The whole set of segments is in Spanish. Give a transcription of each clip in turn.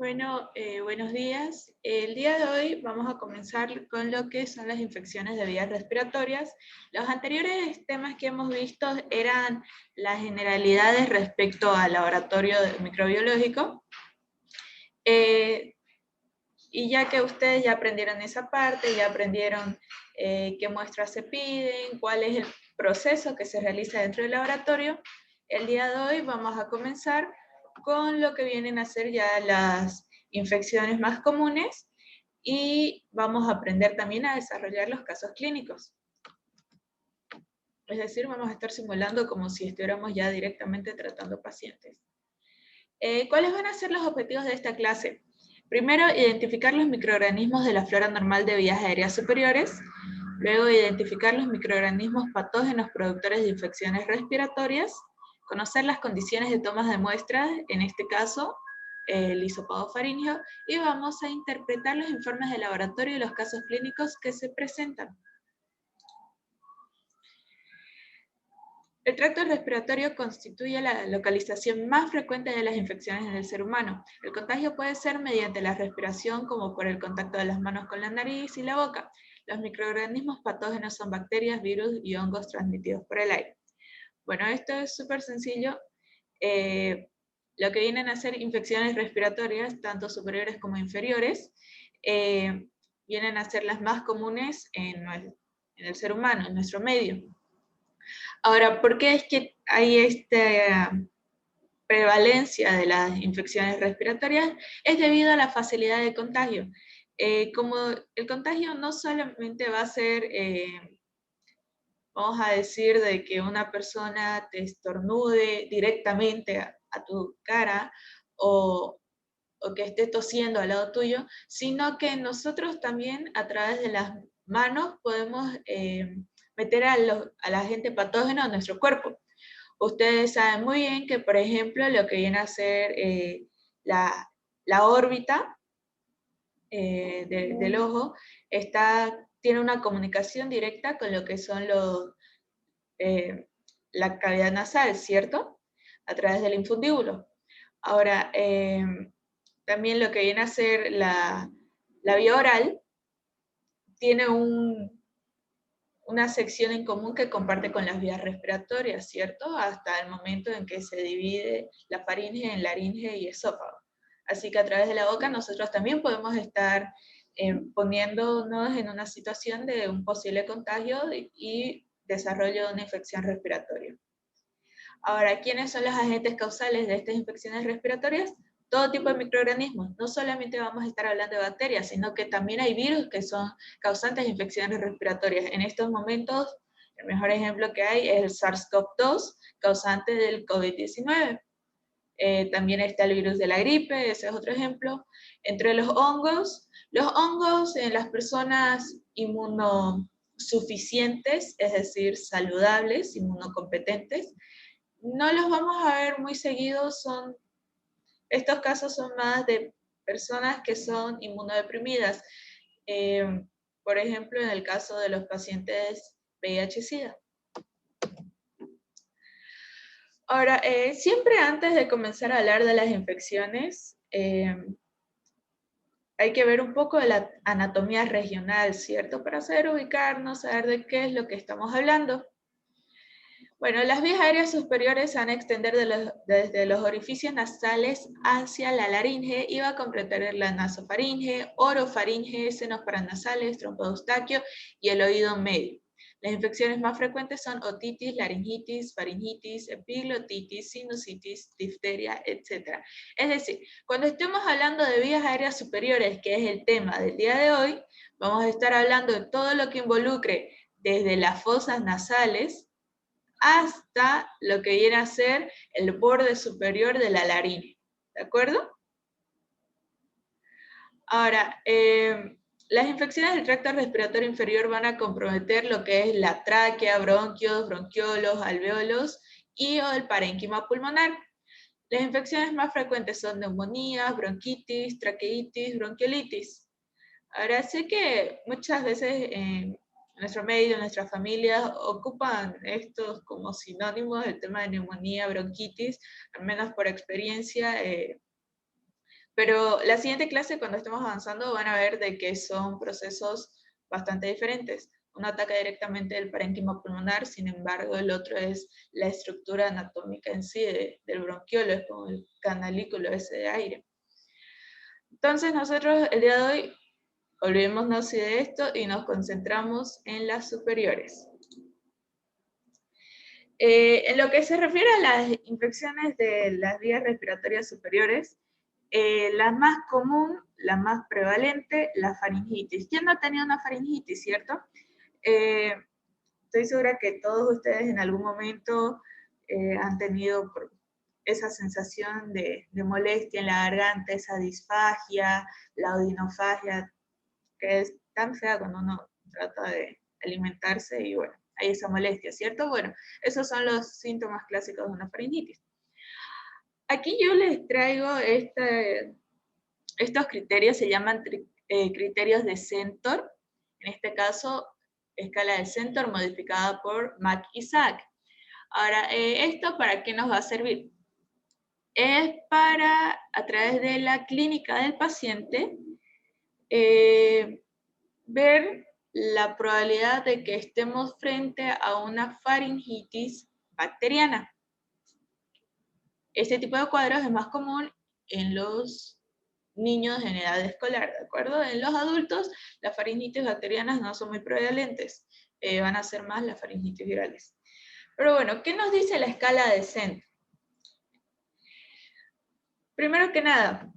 Bueno, buenos días. El día de hoy vamos a comenzar con lo que son las infecciones de vías respiratorias. Los anteriores temas que hemos visto eran las generalidades respecto al laboratorio microbiológico. Y ya que ustedes ya aprendieron esa parte, ya aprendieron qué muestras se piden, cuál es el proceso que se realiza dentro del laboratorio, el día de hoy vamos a comenzar con lo que vienen a ser ya las infecciones más comunes y vamos a aprender también a desarrollar los casos clínicos. Es decir, vamos a estar simulando como si estuviéramos ya directamente tratando pacientes. ¿Cuáles van a ser los objetivos de esta clase? Primero, identificar los microorganismos de la flora normal de vías aéreas superiores. Luego, identificar los microorganismos patógenos productores de infecciones respiratorias. Conocer las condiciones de tomas de muestras, en este caso, el hisopado faríngeo. Y vamos a interpretar los informes de laboratorio y los casos clínicos que se presentan. El tracto respiratorio constituye la localización más frecuente de las infecciones en el ser humano. El contagio puede ser mediante la respiración, como por el contacto de las manos con la nariz y la boca. Los microorganismos patógenos son bacterias, virus y hongos transmitidos por el aire. Bueno, esto es súper sencillo. Lo que vienen a ser infecciones respiratorias, tanto superiores como inferiores, vienen a ser las más comunes en el ser humano, en nuestro medio. Ahora, ¿por qué es que hay esta prevalencia de las infecciones respiratorias? Es debido a la facilidad de contagio. Como el contagio no solamente va a ser, vamos a decir, de que una persona te estornude directamente a tu cara o que esté tosiendo al lado tuyo, sino que nosotros también a través de las manos podemos meter al agente patógeno a nuestro cuerpo. Ustedes saben muy bien que, por ejemplo, lo que viene a ser la órbita del ojo tiene una comunicación directa con lo que son la cavidad nasal, ¿cierto? A través del infundíbulo. Ahora, también lo que viene a ser la vía oral tiene una sección en común que comparte con las vías respiratorias, ¿cierto? Hasta el momento en que se divide la faringe en laringe y esófago. Así que a través de la boca nosotros también podemos estar poniéndonos en una situación de un posible contagio y desarrollo de una infección respiratoria. Ahora, ¿quiénes son los agentes causales de estas infecciones respiratorias? Todo tipo de microorganismos. No solamente vamos a estar hablando de bacterias, sino que también hay virus que son causantes de infecciones respiratorias. En estos momentos, el mejor ejemplo que hay es el SARS-CoV-2, causante del COVID-19. También está el virus de la gripe, ese es otro ejemplo. Entre los hongos en las personas inmunosuficientes, es decir, saludables, inmunocompetentes, no los vamos a ver muy seguidos, estos casos son más de personas que son inmunodeprimidas. Por ejemplo, en el caso de los pacientes VIH-Sida. Ahora, siempre antes de comenzar a hablar de las infecciones, hay que ver un poco de la anatomía regional, ¿cierto? Para saber ubicarnos, saber de qué es lo que estamos hablando. Bueno, las vías aéreas superiores se van a extender desde los orificios nasales hacia la laringe y va a comprender la nasofaringe, orofaringe, senos paranasales, trompo de Eustaquio y el oído medio. Las infecciones más frecuentes son otitis, laringitis, faringitis, epiglotitis, sinusitis, difteria, etc. Es decir, cuando estemos hablando de vías aéreas superiores, que es el tema del día de hoy, vamos a estar hablando de todo lo que involucre desde las fosas nasales hasta lo que viene a ser el borde superior de la laringe, ¿de acuerdo? Ahora, las infecciones del tracto respiratorio inferior van a comprometer lo que es la tráquea, bronquios, bronquiolos, alveolos y o el parénquima pulmonar. Las infecciones más frecuentes son neumonías, bronquitis, traqueitis, bronquiolitis. Ahora, sé que muchas veces en nuestro medio, nuestras familias ocupan estos como sinónimos, el tema de neumonía, bronquitis, al menos por experiencia, Pero la siguiente clase, cuando estemos avanzando, van a ver de que son procesos bastante diferentes. Uno ataca directamente el parénquima pulmonar, sin embargo, el otro es la estructura anatómica en sí del bronquiolo, es como el canalículo ese de aire. Entonces, nosotros el día de hoy, olvidémonos de esto y nos concentramos en las superiores. En lo que se refiere a las infecciones de las vías respiratorias superiores, la más común, la más prevalente, la faringitis. ¿Quién no ha tenido una faringitis, cierto? Estoy segura que todos ustedes en algún momento han tenido esa sensación de molestia en la garganta, esa disfagia, la odinofagia, que es tan fea cuando uno trata de alimentarse y bueno, hay esa molestia, ¿cierto? Bueno, esos son los síntomas clásicos de una faringitis. Aquí yo les traigo estos criterios, se llaman criterios de Centor, en este caso, escala de Centor modificada por Mack-Isaac. Ahora, ¿esto para qué nos va a servir? Es para, a través de la clínica del paciente, ver la probabilidad de que estemos frente a una faringitis bacteriana. Este tipo de cuadros es más común en los niños en edad escolar, ¿de acuerdo? En los adultos, las faringitis bacterianas no son muy prevalentes, van a ser más las faringitis virales. Pero bueno, ¿qué nos dice la escala de Centor? Primero que nada,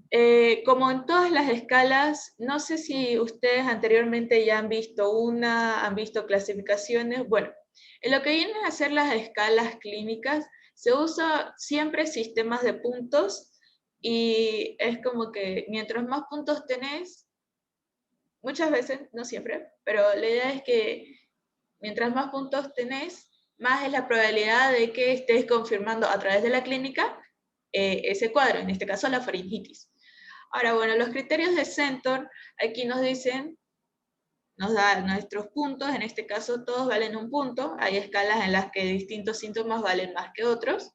como en todas las escalas, no sé si ustedes anteriormente ya han visto han visto clasificaciones. Bueno, en lo que vienen a ser las escalas clínicas, se usa siempre sistemas de puntos y es como que mientras más puntos tenés, muchas veces, no siempre, pero la idea es que mientras más puntos tenés, más es la probabilidad de que estés confirmando a través de la clínica ese cuadro, en este caso la faringitis. Ahora, bueno, los criterios de Centor, aquí nos dicen, nos da nuestros puntos, en este caso todos valen un punto, hay escalas en las que distintos síntomas valen más que otros,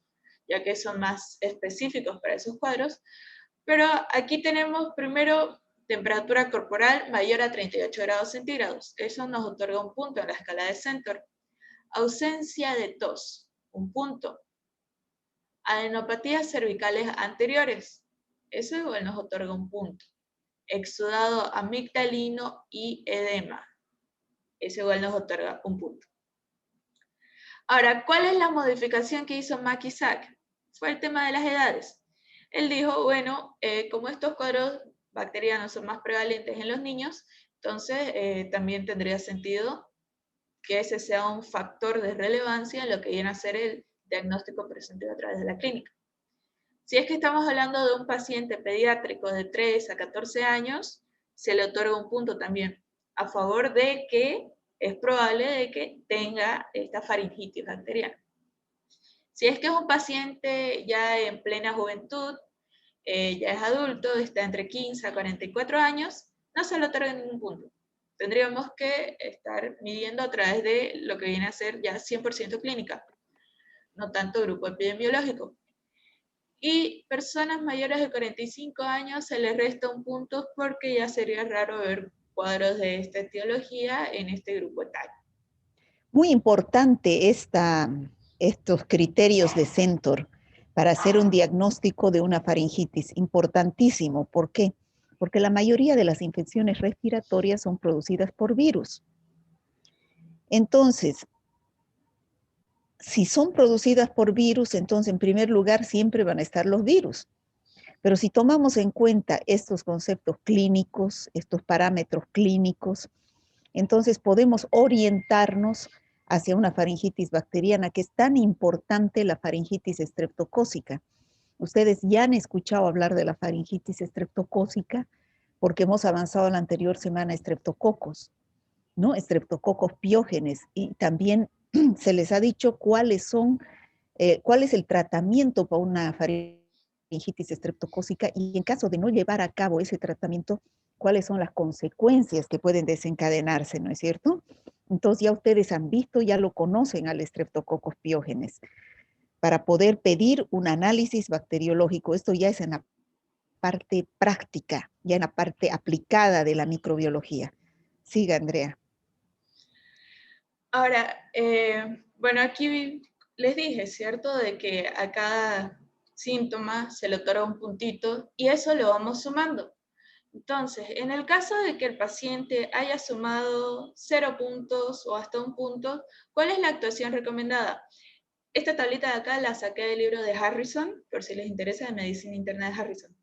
ya que son más específicos para esos cuadros, pero aquí tenemos primero temperatura corporal mayor a 38 grados centígrados, eso nos otorga un punto en la escala de Centor. Ausencia de tos, un punto. Adenopatías cervicales anteriores, eso igual nos otorga un punto. Exudado amigdalino y edema, eso igual nos otorga un punto. Ahora, ¿cuál es la modificación que hizo Mack-Isaac? Fue el tema de las edades. Él dijo, bueno, como estos cuadros bacterianos son más prevalentes en los niños, entonces también tendría sentido que ese sea un factor de relevancia en lo que viene a ser el diagnóstico presente a través de la clínica. Si es que estamos hablando de un paciente pediátrico de 3 a 14 años, se le otorga un punto también a favor de que es probable de que tenga esta faringitis bacteriana. Si es que es un paciente ya en plena juventud, ya es adulto, está entre 15 a 44 años, no se le otorga ningún punto. Tendríamos que estar midiendo a través de lo que viene a ser ya 100% clínica, no tanto grupo epidemiológico. Y personas mayores de 45 años se les resta un punto porque ya sería raro ver cuadros de esta etiología en este grupo etario. Muy importante estos criterios de Centor para hacer un diagnóstico de una faringitis. Importantísimo. ¿Por qué? Porque la mayoría de las infecciones respiratorias son producidas por virus. Entonces, si son producidas por virus, entonces en primer lugar siempre van a estar los virus. Pero si tomamos en cuenta estos conceptos clínicos, estos parámetros clínicos, entonces podemos orientarnos hacia una faringitis bacteriana, que es tan importante la faringitis estreptocócica. Ustedes ya han escuchado hablar de la faringitis estreptocócica porque hemos avanzado la anterior semana estreptococos, ¿no? Estreptococos piógenes, y también se les ha dicho cuál es el tratamiento para una faringitis estreptocócica y en caso de no llevar a cabo ese tratamiento, cuáles son las consecuencias que pueden desencadenarse, ¿no es cierto? Entonces ya ustedes han visto, ya lo conocen al estreptococos piógenes. Para poder pedir un análisis bacteriológico, esto ya es en la parte práctica, ya en la parte aplicada de la microbiología. Siga, Andrea. Ahora, bueno, aquí les dije, ¿cierto? De que a cada síntoma se le otorga un puntito y eso lo vamos sumando. Entonces, en el caso de que el paciente haya sumado 0 puntos o hasta 1 punto, ¿cuál es la actuación recomendada? Esta tablita de acá la saqué del libro de Harrison, por si les interesa, de Medicina Interna de Harrison,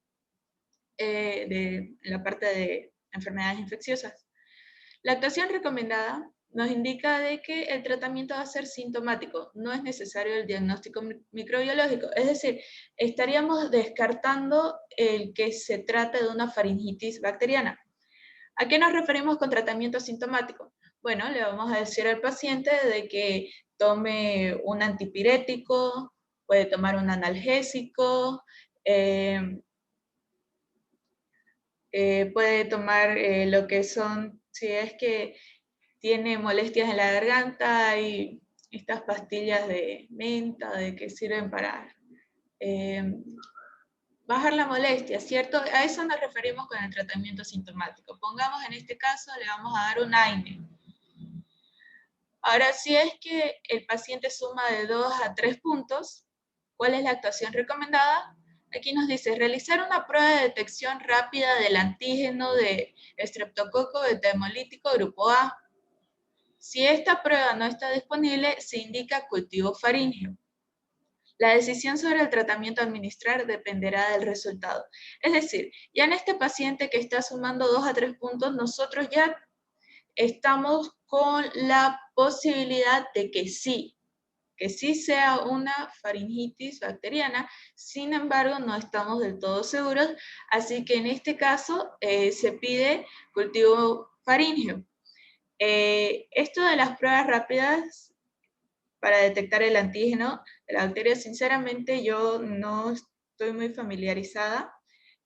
de la parte de enfermedades infecciosas. La actuación recomendada nos indica de que el tratamiento va a ser sintomático, no es necesario el diagnóstico microbiológico, es decir, estaríamos descartando el que se trate de una faringitis bacteriana. ¿A qué nos referimos con tratamiento sintomático? Bueno, le vamos a decir al paciente de que tome un antipirético, puede tomar un analgésico, puede tomar lo que son, si es que tiene molestias en la garganta, y estas pastillas de menta de que sirven para bajar la molestia, ¿cierto? A eso nos referimos con el tratamiento sintomático. Pongamos en este caso, le vamos a dar un AINE. Ahora, si es que el paciente suma de 2 a 3 puntos, ¿cuál es la actuación recomendada? Aquí nos dice, realizar una prueba de detección rápida del antígeno de estreptococo beta hemolítico grupo A. Si esta prueba no está disponible, se indica cultivo faríngeo. La decisión sobre el tratamiento a administrar dependerá del resultado. Es decir, ya en este paciente que está sumando 2 a 3 puntos, nosotros ya estamos con la posibilidad de que sí sea una faringitis bacteriana. Sin embargo, no estamos del todo seguros, así que en este caso se pide cultivo faríngeo. Esto de las pruebas rápidas para detectar el antígeno de la bacteria, sinceramente yo no estoy muy familiarizada.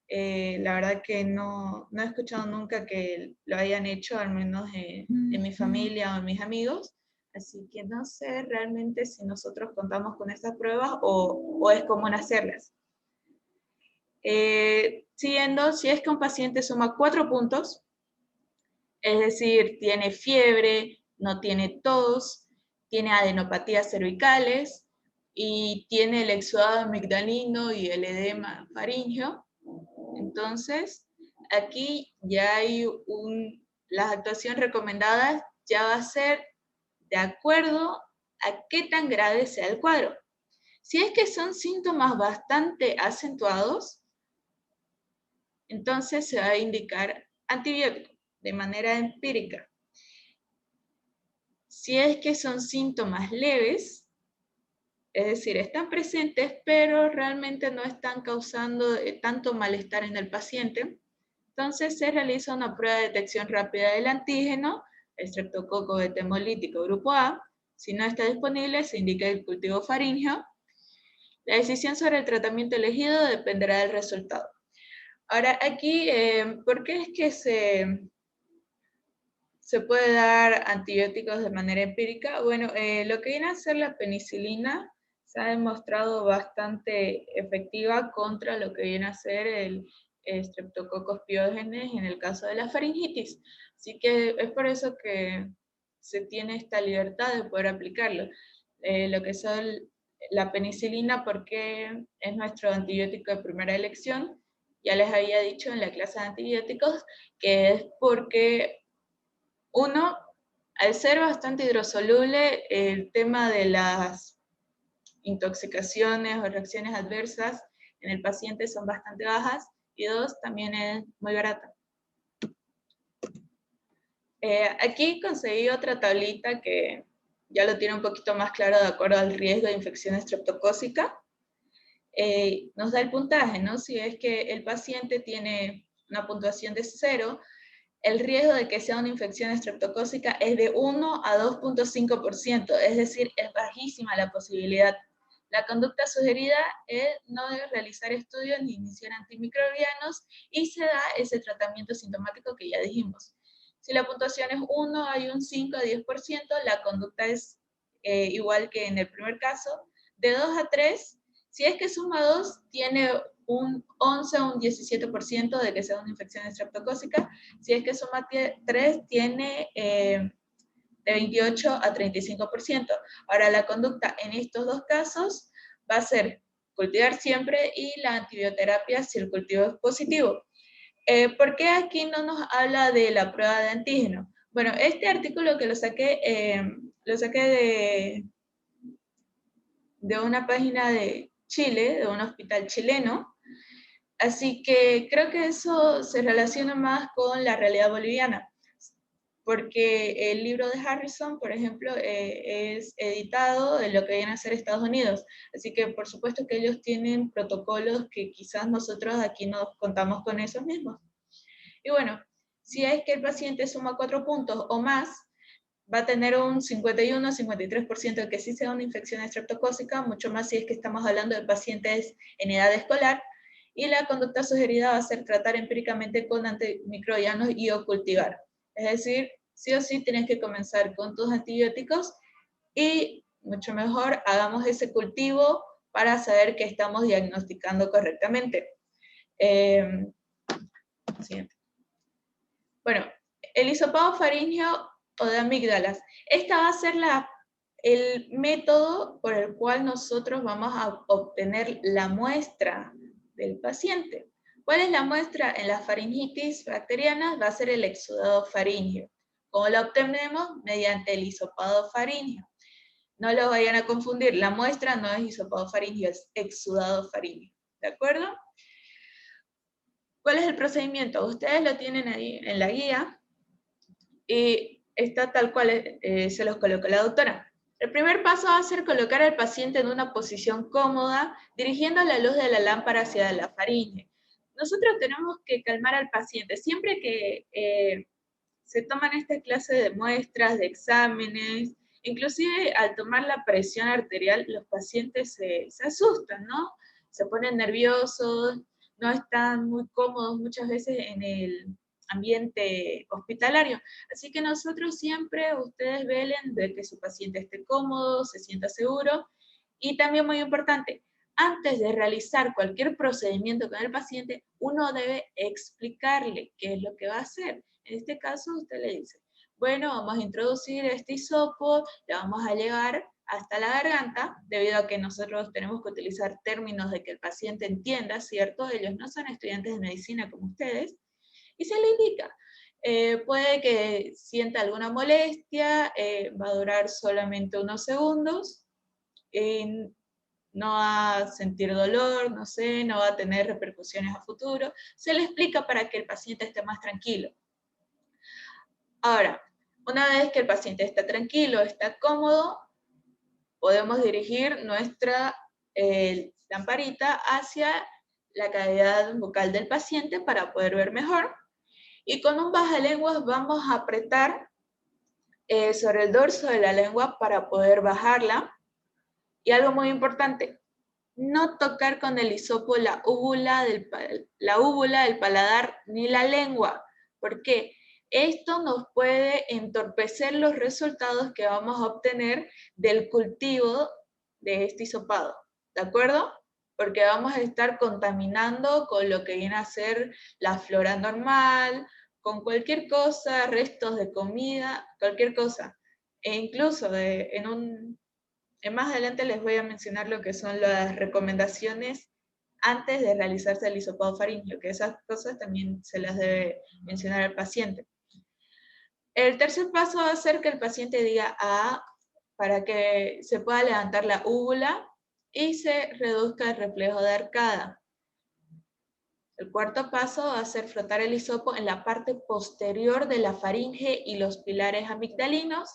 La verdad que no he escuchado nunca que lo hayan hecho, al menos en mi familia o en mis amigos. Así que no sé realmente si nosotros contamos con estas pruebas o es común hacerlas. Siguiendo, si es que un paciente suma 4 puntos, es decir, tiene fiebre, no tiene tos, tiene adenopatías cervicales y tiene el exudado amigdalino y el edema faríngeo, entonces aquí ya hay la actuación recomendada ya va a ser de acuerdo a qué tan grave sea el cuadro. Si es que son síntomas bastante acentuados, entonces se va a indicar antibiótico de manera empírica. Si es que son síntomas leves, es decir, están presentes, pero realmente no están causando tanto malestar en el paciente, entonces se realiza una prueba de detección rápida del antígeno, estreptococo beta hemolítico grupo A. Si no está disponible, se indica el cultivo faríngeo. La decisión sobre el tratamiento elegido dependerá del resultado. Ahora, aquí, ¿por qué es que se puede dar antibióticos de manera empírica? Bueno, lo que viene a ser la penicilina se ha demostrado bastante efectiva contra lo que viene a ser el Streptococcus pyogenes en el caso de la faringitis. Así que es por eso que se tiene esta libertad de poder aplicarlo. Lo que es la penicilina, porque es nuestro antibiótico de primera elección. Ya les había dicho en la clase de antibióticos que es porque uno, al ser bastante hidrosoluble, el tema de las intoxicaciones o reacciones adversas en el paciente son bastante bajas, y dos, también es muy barata. Aquí conseguí otra tablita que ya lo tiene un poquito más claro de acuerdo al riesgo de infección estreptocócica. Nos da el puntaje, ¿no? Si es que el paciente tiene una puntuación de 0, el riesgo de que sea una infección estreptocócica es de 1 a 2.5%, es decir, es bajísima la posibilidad. La conducta sugerida es no realizar estudios ni iniciar antimicrobianos, y se da ese tratamiento sintomático que ya dijimos. Si la puntuación es 1, hay un 5 a 10%, la conducta es igual que en el primer caso. De 2 a 3, si es que suma 2, tiene un 11 o un 17% de que sea una infección estreptocócica. Si es que suma 3, tiene de 28 a 35%. Ahora, la conducta en estos dos casos va a ser cultivar siempre y la antibioterapia si el cultivo es positivo. ¿Por qué aquí no nos habla de la prueba de antígeno? Bueno, este artículo que lo saqué de una página de Chile, de un hospital chileno, así que creo que eso se relaciona más con la realidad boliviana, porque el libro de Harrison, por ejemplo, es editado en lo que viene a ser Estados Unidos, así que por supuesto que ellos tienen protocolos que quizás nosotros aquí no contamos con esos mismos. Y bueno, si es que el paciente suma 4 puntos o más, va a tener un 51-53% de que sí sea una infección estreptocócica, mucho más si es que estamos hablando de pacientes en edad escolar, y la conducta sugerida va a ser tratar empíricamente con antimicrobianos y o cultivar. Es decir, sí o sí tienes que comenzar con tus antibióticos y mucho mejor hagamos ese cultivo para saber que estamos diagnosticando correctamente. Siguiente. Bueno, el hisopado faríngeo o de amígdalas. Esta va a ser el método por el cual nosotros vamos a obtener la muestra del paciente. ¿Cuál es la muestra? En la faringitis bacteriana va a ser el exudado faríngeo. ¿Cómo la obtenemos? Mediante el hisopado faríngeo. No lo vayan a confundir, la muestra no es hisopado faríngeo, es exudado faríngeo. ¿De acuerdo? ¿Cuál es el procedimiento? Ustedes lo tienen ahí en la guía y está tal cual se los colocó la doctora. El primer paso va a ser colocar al paciente en una posición cómoda, dirigiendo la luz de la lámpara hacia la faringe. Nosotros tenemos que calmar al paciente. Siempre que se toman esta clase de muestras, de exámenes, inclusive al tomar la presión arterial, los pacientes se asustan, ¿no? Se ponen nerviosos, no están muy cómodos muchas veces en el ambiente hospitalario. Así que nosotros siempre, ustedes velen de que su paciente esté cómodo, se sienta seguro, y también muy importante, antes de realizar cualquier procedimiento con el paciente, uno debe explicarle qué es lo que va a hacer. En este caso, usted le dice, bueno, vamos a introducir este hisopo, le vamos a llevar hasta la garganta, debido a que nosotros tenemos que utilizar términos de que el paciente entienda, ¿cierto? Ellos no son estudiantes de medicina como ustedes, y se le indica. Puede que sienta alguna molestia, va a durar solamente unos segundos, no va a sentir dolor, no sé, no va a tener repercusiones a futuro. Se le explica para que el paciente esté más tranquilo. Ahora, una vez que el paciente está tranquilo, está cómodo, podemos dirigir nuestra lamparita hacia la cavidad bucal del paciente para poder ver mejor. Y con un bajalenguas vamos a apretar sobre el dorso de la lengua para poder bajarla. Y algo muy importante, no tocar con el hisopo la úvula del paladar ni la lengua. ¿Por qué? Esto nos puede entorpecer los resultados que vamos a obtener del cultivo de este hisopado. ¿De acuerdo? Porque vamos a estar contaminando con lo que viene a ser la flora normal, con cualquier cosa, restos de comida, cualquier cosa. E incluso más adelante les voy a mencionar lo que son las recomendaciones antes de realizarse el hisopado faríngeo, que esas cosas también se las debe mencionar al paciente. El tercer paso va a ser que el paciente diga A para que se pueda levantar la úvula y se reduzca el reflejo de arcada. El cuarto paso va a ser frotar el hisopo en la parte posterior de la faringe y los pilares amigdalinos.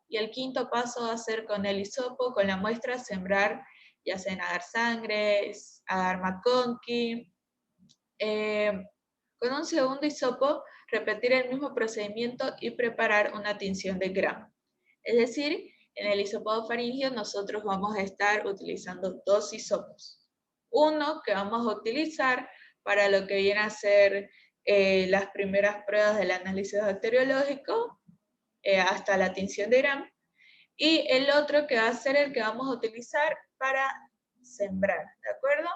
Y el quinto paso va a ser con el hisopo, con la muestra, sembrar, ya sea en agar sangre, agar McConkey. Con un segundo hisopo, repetir el mismo procedimiento y preparar una tinción de Gram. Es decir, en el hisopado faríngeo nosotros vamos a estar utilizando dos hisopos. Uno que vamos a utilizar para lo que viene a ser las primeras pruebas del análisis bacteriológico, hasta la tinción de Gram, y el otro que va a ser el que vamos a utilizar para sembrar, ¿de acuerdo?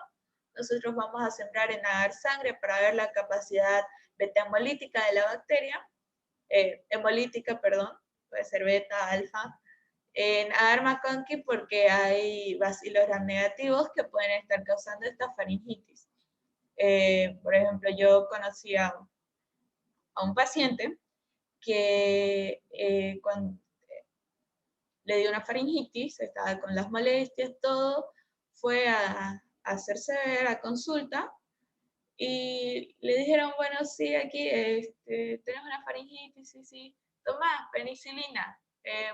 nosotros vamos a sembrar en agar sangre para ver la capacidad beta-hemolítica de la bacteria, hemolítica, perdón, puede ser beta, alfa, en agar McConkey porque hay bacilos gram negativos que pueden estar causando esta faringitis. Por ejemplo, yo conocí a un paciente que cuando le dio una faringitis, estaba con las molestias, todo, fue a hacerse ver a consulta y le dijeron, bueno, sí, aquí tenemos una faringitis, sí, toma penicilina,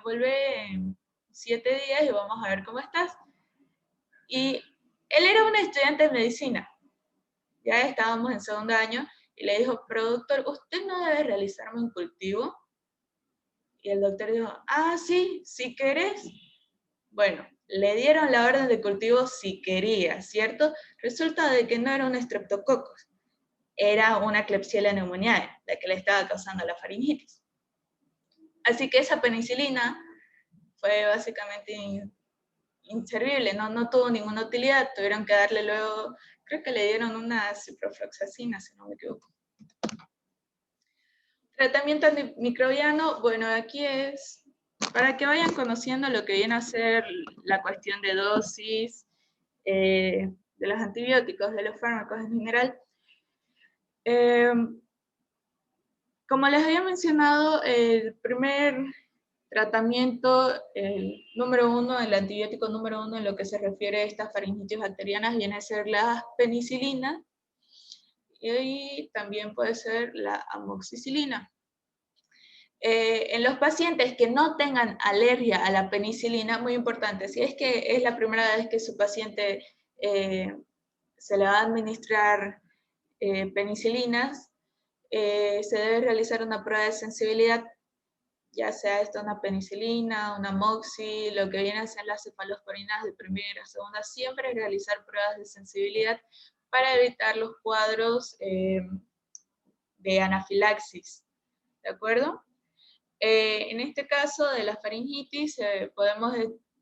vuelve en 7 días y vamos a ver cómo estás. Y él era un estudiante de medicina, ya estábamos en segundo año, y le dijo, pero doctor, ¿usted no debe realizarme un cultivo? Y el doctor dijo, ah, sí, si querés. Bueno, le dieron la orden de cultivo si quería, ¿cierto? Resulta de que no era un estreptococcus, era una Klebsiella pneumoniae, la que le estaba causando la faringitis. Así que esa penicilina fue básicamente inservible, no tuvo ninguna utilidad, tuvieron que darle luego, creo que le dieron una ciprofloxacina, si no me equivoco. Tratamiento antimicrobiano, bueno, aquí es para que vayan conociendo lo que viene a ser la cuestión de dosis, de los antibióticos, de los fármacos en general. Como les había mencionado, el primer tratamiento, el número 1, el antibiótico número 1 en lo que se refiere a estas faringitis bacterianas viene a ser la penicilina y también puede ser la amoxicilina. En los pacientes que no tengan alergia a la penicilina, muy importante, si es que es la primera vez que su paciente se le va a administrar penicilinas, se debe realizar una prueba de sensibilidad, ya sea esto una penicilina, una moxi, lo que viene a ser las cefalosporinas de primera, segunda, siempre realizar pruebas de sensibilidad para evitar los cuadros de anafilaxis, ¿de acuerdo? En este caso de la faringitis, podemos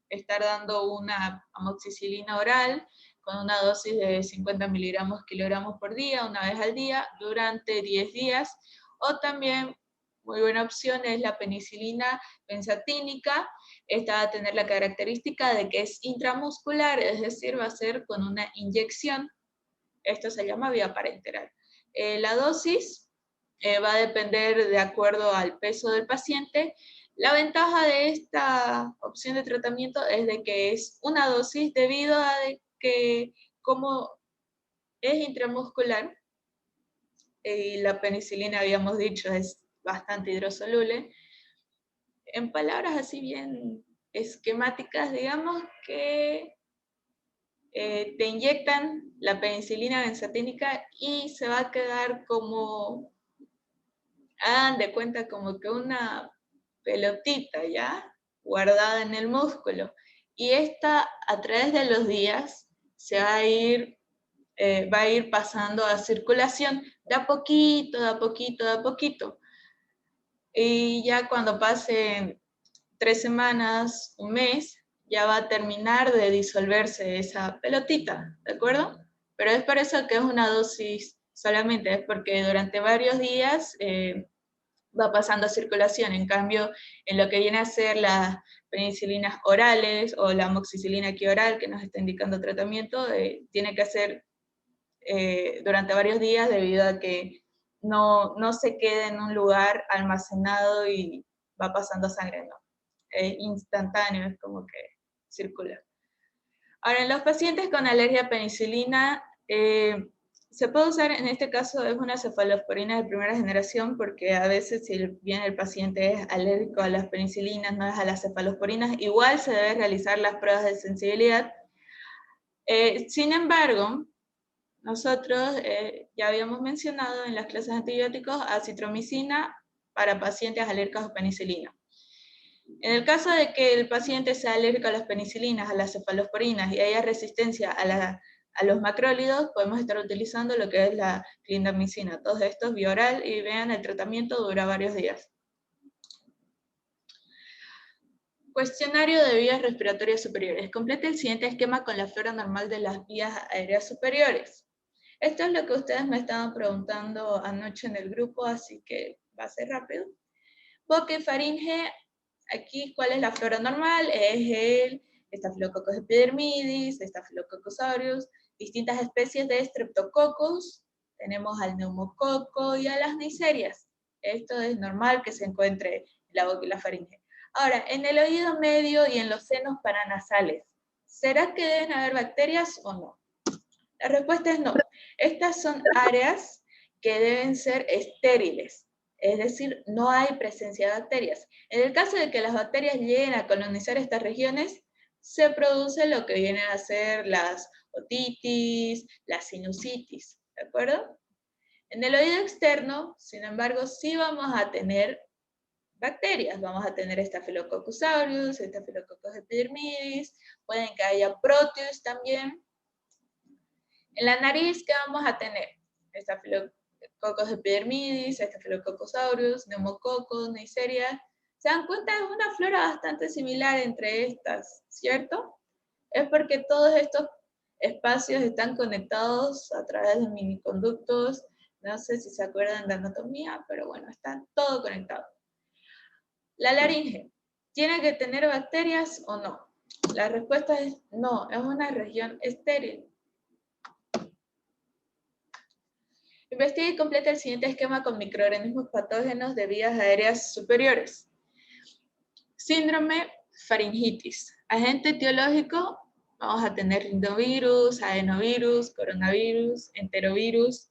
estar dando una amoxicilina oral con una dosis de 50 miligramos kilogramos por día, una vez al día, durante 10 días, o también, muy buena opción, es la penicilina benzatínica. Esta va a tener la característica de que es intramuscular, es decir, va a ser con una inyección. Esto se llama vía parenteral. La dosis va a depender de acuerdo al peso del paciente. La ventaja de esta opción de tratamiento es de que es una dosis debido a que como es intramuscular y la penicilina, habíamos dicho, es bastante hidrosoluble, en palabras así bien esquemáticas, digamos que te inyectan la penicilina benzatínica y se va a quedar como, hagan de cuenta como que una pelotita, ¿ya? Guardada en el músculo. Y esta, a través de los días, se va a ir pasando a circulación de a poquito, de a poquito, de a poquito. Y ya cuando pasen 3 semanas, un mes, ya va a terminar de disolverse esa pelotita, ¿de acuerdo? Pero es por eso que es una dosis solamente, es porque durante varios días va pasando a circulación. En cambio, en lo que viene a ser las penicilinas orales o la amoxicilina aquí oral, que nos está indicando tratamiento, tiene que hacer durante varios días debido a que no se queda en un lugar almacenado y va pasando sangre, no. Es instantáneo, es como que circula. Ahora, en los pacientes con alergia a penicilina, se puede usar, en este caso es una cefalosporina de primera generación, porque a veces si bien el paciente es alérgico a las penicilinas, no es a las cefalosporinas, igual se debe realizar las pruebas de sensibilidad. Sin embargo, nosotros ya habíamos mencionado en las clases de antibióticos acitromicina para pacientes alérgicos a penicilina. En el caso de que el paciente sea alérgico a las penicilinas, a las cefalosporinas y haya resistencia a los macrólidos, podemos estar utilizando lo que es la clindamicina. Todo esto es bioral y vean, el tratamiento dura varios días. Cuestionario de vías respiratorias superiores. Complete el siguiente esquema con la flora normal de las vías aéreas superiores. Esto es lo que ustedes me estaban preguntando anoche en el grupo, así que va a ser rápido. Boca y faringe, aquí, ¿cuál es la flora normal? Es el Staphylococcus epidermidis, Staphylococcus aureus, distintas especies de Streptococcus, tenemos al neumococo y a las neiserias. Esto es normal que se encuentre en la boca y la faringe. Ahora, en el oído medio y en los senos paranasales, ¿será que deben haber bacterias o no? La respuesta es no. Estas son áreas que deben ser estériles, es decir, no hay presencia de bacterias. En el caso de que las bacterias lleguen a colonizar estas regiones, se produce lo que vienen a ser las otitis, la sinusitis, ¿de acuerdo? En el oído externo, sin embargo, sí vamos a tener bacterias. Vamos a tener Staphylococcus aureus, Staphylococcus epidermidis, pueden que haya Proteus también. En la nariz, ¿qué vamos a tener? Staphylococcus epidermidis, Staphylococcus aureus, neumococcus, neisseria. ¿Se dan cuenta? Es una flora bastante similar entre estas, ¿cierto? Es porque todos estos espacios están conectados a través de miniconductos. No sé si se acuerdan de anatomía, pero bueno, está todo conectado. La laringe, ¿tiene que tener bacterias o no? La respuesta es no, es una región estéril. Investiga y completa el siguiente esquema con microorganismos patógenos de vías aéreas superiores. Síndrome faringitis. Agente etiológico, vamos a tener rinovirus, adenovirus, coronavirus, enterovirus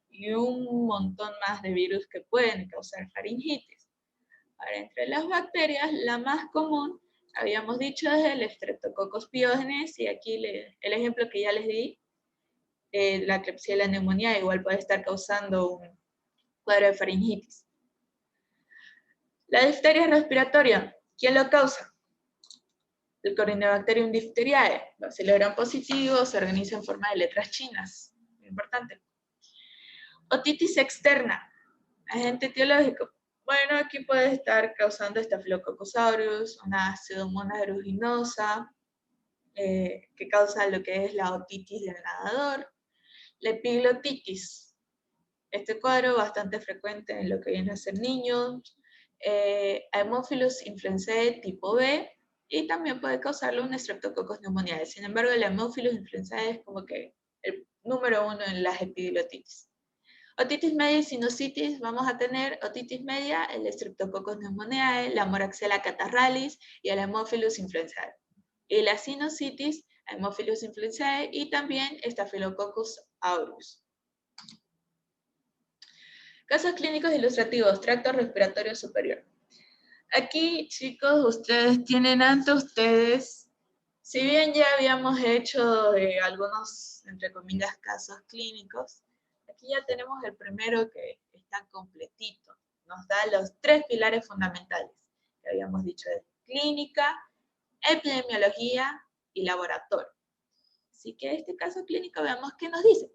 y un montón más de virus que pueden causar faringitis. Ahora, entre las bacterias, la más común, habíamos dicho, es el Streptococcus pyogenes, y aquí el ejemplo que ya les di, la Klebsiella pneumoniae igual puede estar causando un cuadro de faringitis. La difteria respiratoria, ¿quién lo causa? El Corynebacterium diphtheriae, bacilo gram positivo, se organiza en forma de letras chinas, muy importante. Otitis externa, agente etiológico. Bueno, aquí puede estar causando Staphylococcus aureus, una pseudomonas aeruginosa, que causa lo que es la otitis del nadador. La epiglotitis, este cuadro bastante frecuente en lo que viene a ser niños, Haemophilus influenzae tipo B, y también puede causarlo un Streptococcus pneumoniae. Sin embargo, el Haemophilus influenzae es como que el número 1 en las epiglotitis. Otitis media y sinusitis, vamos a tener otitis media, el Streptococcus pneumoniae, la Moraxella catarrhalis y el Haemophilus influenzae. Y la sinusitis, Haemophilus influenzae y también Staphylococcus aureus. Casos clínicos ilustrativos, tracto respiratorio superior. Aquí, chicos, ustedes tienen ante ustedes, si bien ya habíamos hecho algunos, entre comillas, casos clínicos, aquí ya tenemos el primero que está completito. Nos da los 3 pilares fundamentales que habíamos dicho de clínica, epidemiología y laboratorio. Así que este caso clínico veamos qué nos dice.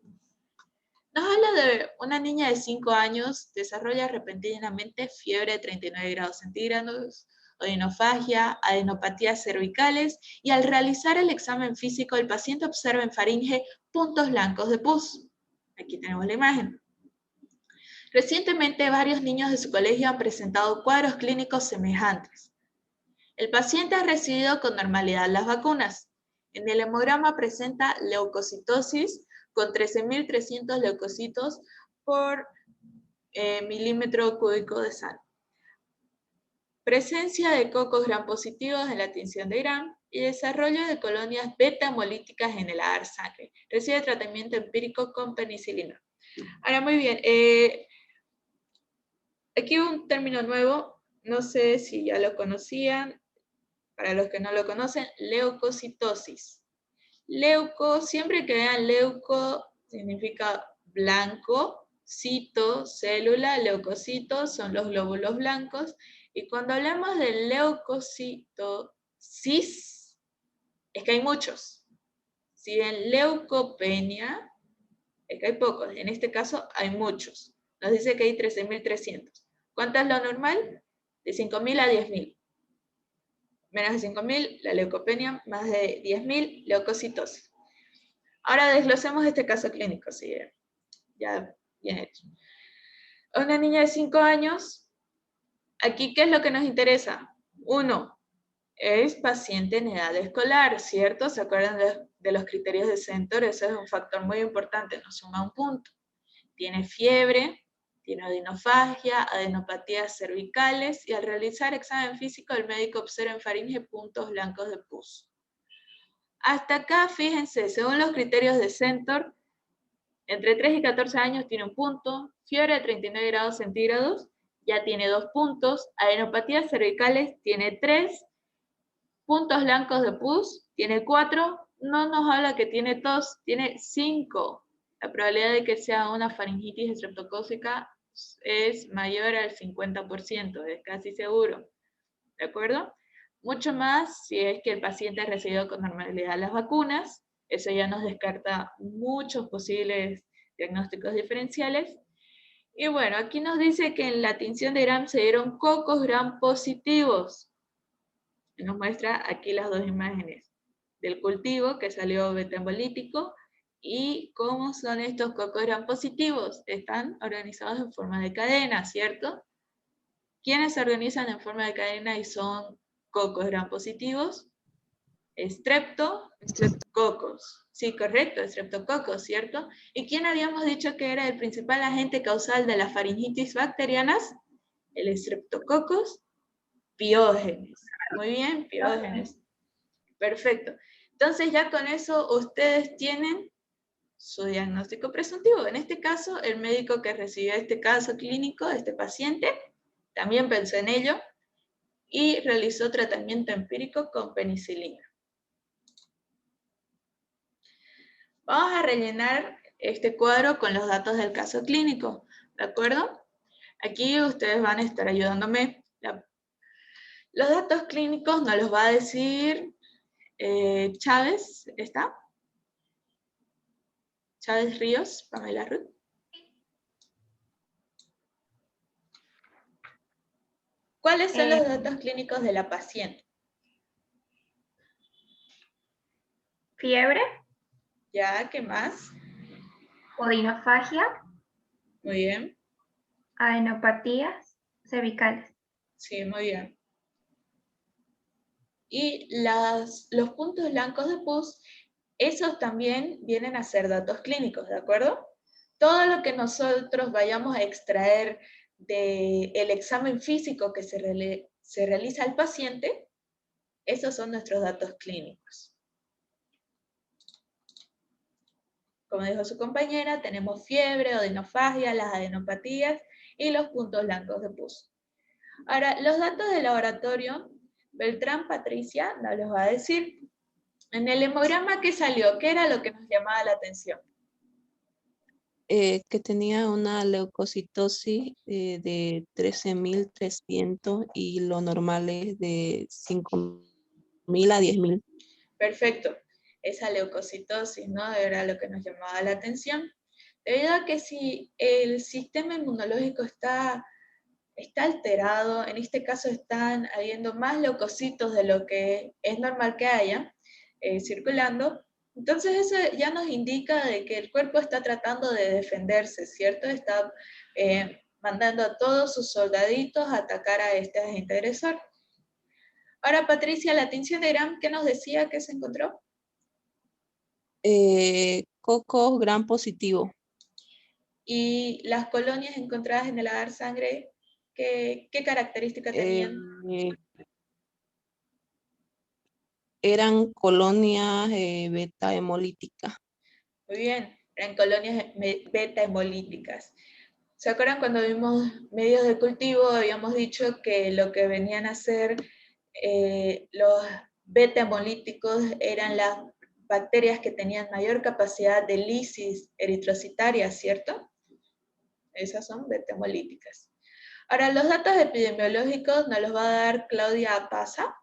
Nos habla de una niña de 5 años, desarrolla repentinamente fiebre de 39 grados centígrados, odinofagia, adenopatías cervicales, y al realizar el examen físico, el paciente observa en faringe puntos blancos de pus. Aquí tenemos la imagen. Recientemente, varios niños de su colegio han presentado cuadros clínicos semejantes. El paciente ha recibido con normalidad las vacunas. En el hemograma presenta leucocitosis con 13.300 leucocitos por milímetro cúbico de sangre. Presencia de cocos gram positivos en la tinción de gram y desarrollo de colonias beta hemolíticas en el agar sangre. Recibe tratamiento empírico con penicilina. Ahora, muy bien. Aquí un término nuevo, no sé si ya lo conocían. Para los que no lo conocen, leucocitosis. Leuco, siempre que vean leuco, significa blanco, cito, célula, leucocitos, son los glóbulos blancos. Y cuando hablamos de leucocitosis, es que hay muchos. Si ven leucopenia, es que hay pocos. En este caso, hay muchos. Nos dice que hay 13.300. ¿Cuánto es lo normal? De 5.000 a 10.000. menos de 5.000, la leucopenia, más de 10.000, leucocitosis. Ahora desglosemos este caso clínico, ¿sí? Ya bien hecho. Una niña de 5 años, aquí, ¿qué es lo que nos interesa? 1, es paciente en edad escolar, ¿cierto? ¿Se acuerdan de los criterios de Centor? Eso es un factor muy importante, nos suma un punto. Tiene fiebre, tiene adenofagia, adenopatías cervicales, y al realizar examen físico el médico observa en faringe puntos blancos de pus. Hasta acá, fíjense, según los criterios de Centor, entre 3 y 14 años tiene un punto, fiebre de 39 grados centígrados, ya tiene 2 puntos, adenopatías cervicales tiene 3, puntos blancos de pus tiene 4, no nos habla que tiene tos, tiene 5. La probabilidad de que sea una faringitis estreptocócica es mayor al 50%, es casi seguro, ¿de acuerdo? Mucho más si es que el paciente ha recibido con normalidad las vacunas, eso ya nos descarta muchos posibles diagnósticos diferenciales. Y bueno, aquí nos dice que en la tinción de Gram se dieron cocos Gram positivos. Nos muestra aquí las dos imágenes del cultivo que salió beta-hemolítico y cómo son estos cocos Gram positivos. Están organizados en forma de cadena, ¿cierto? ¿Quiénes se organizan en forma de cadena y son cocos Gram positivos? Streptococos. Sí, correcto, streptococos, ¿cierto? ¿Y quién habíamos dicho que era el principal agente causal de las faringitis bacterianas? El Streptococcus piógenes. Muy bien, piógenes. Perfecto. Entonces ya con eso ustedes tienen su diagnóstico presuntivo. En este caso, el médico que recibió este caso clínico, este paciente, también pensó en ello y realizó tratamiento empírico con penicilina. Vamos a rellenar este cuadro con los datos del caso clínico, ¿de acuerdo? Aquí ustedes van a estar ayudándome. Los datos clínicos nos los va a decir Chávez, ¿está? Chávez Ríos, Pamela Ruth. ¿Cuáles son los datos clínicos de la paciente? Fiebre. Ya, ¿qué más? Odinofagia. Muy bien. Adenopatías cervicales. Sí, muy bien. Y los puntos blancos de pus, esos también vienen a ser datos clínicos, ¿de acuerdo? Todo lo que nosotros vayamos a extraer del examen físico que se realiza al paciente, esos son nuestros datos clínicos. Como dijo su compañera, tenemos fiebre, odinofagia, las adenopatías y los puntos blancos de pus. Ahora, los datos de laboratorio, Beltrán Patricia nos los va a decir. En el hemograma que salió, ¿qué era lo que nos llamaba la atención? Que tenía una leucocitosis de 13.300 y lo normal es de 5.000 a 10.000. Perfecto. Esa leucocitosis, ¿no? Era lo que nos llamaba la atención. Debido a que si el sistema inmunológico está alterado, en este caso están habiendo más leucocitos de lo que es normal que haya circulando, entonces eso ya nos indica de que el cuerpo está tratando de defenderse, ¿cierto? Está mandando a todos sus soldaditos a atacar a este agente agresor. Ahora, Patricia, la tinción de Gram, ¿qué nos decía que se encontró? Cocos Gram positivo. Y las colonias encontradas en el agar sangre, ¿qué característica tenían? Eran colonias beta hemolíticas. Muy bien, eran colonias beta hemolíticas. ¿Se acuerdan cuando vimos medios de cultivo? Habíamos dicho que lo que venían a hacer los beta hemolíticos eran las bacterias que tenían mayor capacidad de lisis eritrocitaria, ¿cierto? Esas son beta hemolíticas. Ahora, los datos epidemiológicos nos los va a dar Claudia Pasa.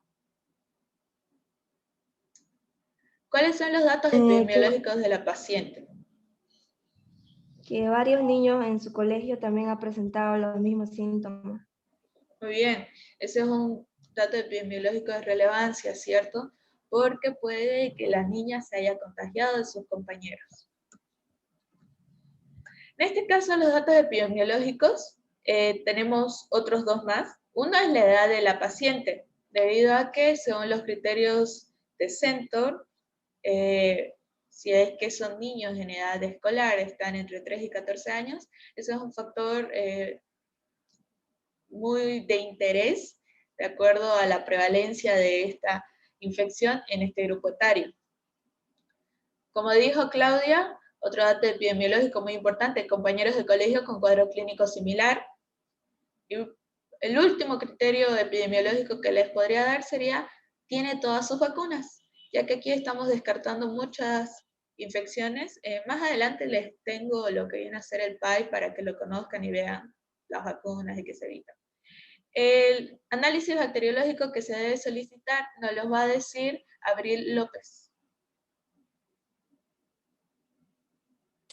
¿Cuáles son los datos epidemiológicos de la paciente? Que varios niños en su colegio también han presentado los mismos síntomas. Muy bien, ese es un dato epidemiológico de relevancia, ¿cierto? Porque puede que la niña se haya contagiado de sus compañeros. En este caso, los datos epidemiológicos, tenemos otros dos más. Uno es la edad de la paciente, debido a que, según los criterios de Centor, si es que son niños en edad escolar, están entre 3 y 14 años, eso es un factor muy de interés, de acuerdo a la prevalencia de esta infección en este grupo etario. Como dijo Claudia, otro dato epidemiológico muy importante, compañeros de colegio con cuadro clínico similar. Y el último criterio epidemiológico que les podría dar sería, tiene todas sus vacunas, ya que aquí estamos descartando muchas infecciones. Más adelante les tengo lo que viene a ser el PAI para que lo conozcan y vean las vacunas y que se evitan. El análisis bacteriológico que se debe solicitar nos lo va a decir Abril López.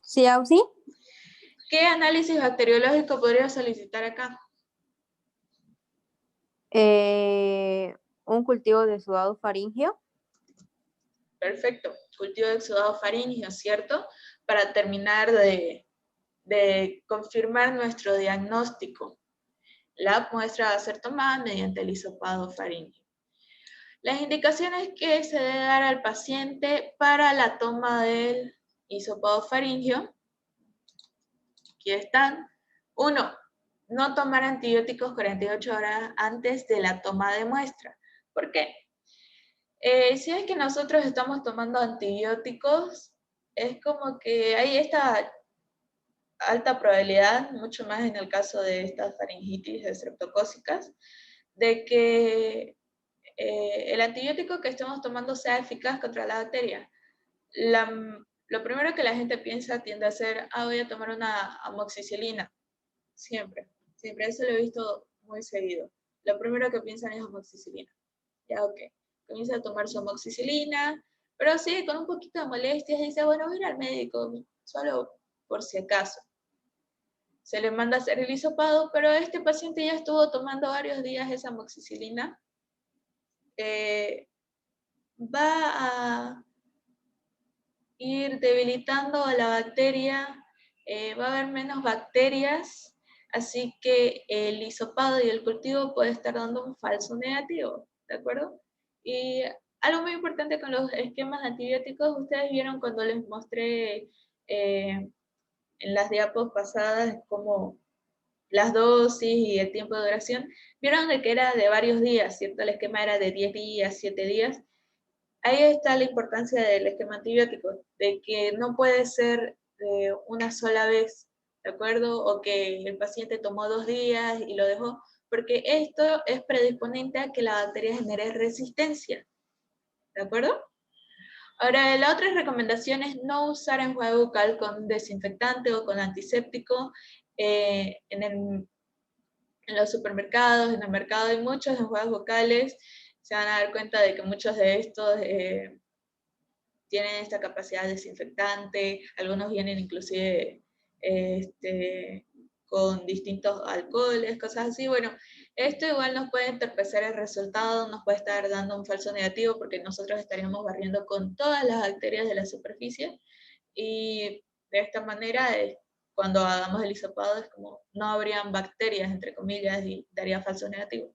Sí, Auxi. ¿Qué análisis bacteriológico podría solicitar acá? Un cultivo de exudado faríngeo. Perfecto, cultivo de exudado faríngeo, ¿cierto? Para terminar de confirmar nuestro diagnóstico. La muestra va a ser tomada mediante el hisopado faríngeo. Las indicaciones que se debe dar al paciente para la toma del hisopado faríngeo, aquí están. 1. No tomar antibióticos 48 horas antes de la toma de muestra. ¿Por qué? Si es que nosotros estamos tomando antibióticos, es como que hay esta alta probabilidad, mucho más en el caso de estas faringitis estreptocócicas, de que el antibiótico que estemos tomando sea eficaz contra la bacteria. Lo primero que la gente piensa tiende a ser, voy a tomar una amoxicilina. Siempre, eso lo he visto muy seguido. Lo primero que piensan es amoxicilina. Ya, ok. Comienza a tomar su amoxicilina, pero sí, con un poquito de molestias, dice, bueno, voy a ir al médico, solo por si acaso. Se le manda a hacer el hisopado, pero este paciente ya estuvo tomando varios días esa amoxicilina. Va a ir debilitando a la bacteria, va a haber menos bacterias, así que el hisopado y el cultivo puede estar dando un falso negativo, ¿de acuerdo? Y algo muy importante con los esquemas antibióticos, ustedes vieron cuando les mostré en las diapos pasadas como las dosis y el tiempo de duración, vieron de que era de varios días, ¿cierto? El esquema era de 10 días, 7 días. Ahí está la importancia del esquema antibiótico, de que no puede ser una sola vez, ¿de acuerdo? O que el paciente tomó 2 días y lo dejó, porque esto es predisponente a que la bacteria genere resistencia, ¿de acuerdo? Ahora, la otra recomendación es no usar enjuague bucal con desinfectante o con antiséptico. En los supermercados, en el mercado hay muchos enjuagues bucales. Se van a dar cuenta de que muchos de estos tienen esta capacidad desinfectante, algunos vienen inclusive con distintos alcoholes, cosas así. Bueno, esto igual nos puede entorpecer el resultado, nos puede estar dando un falso negativo porque nosotros estaríamos barriendo con todas las bacterias de la superficie y de esta manera cuando hagamos el hisopado es como no habrían bacterias, entre comillas, y daría falso negativo.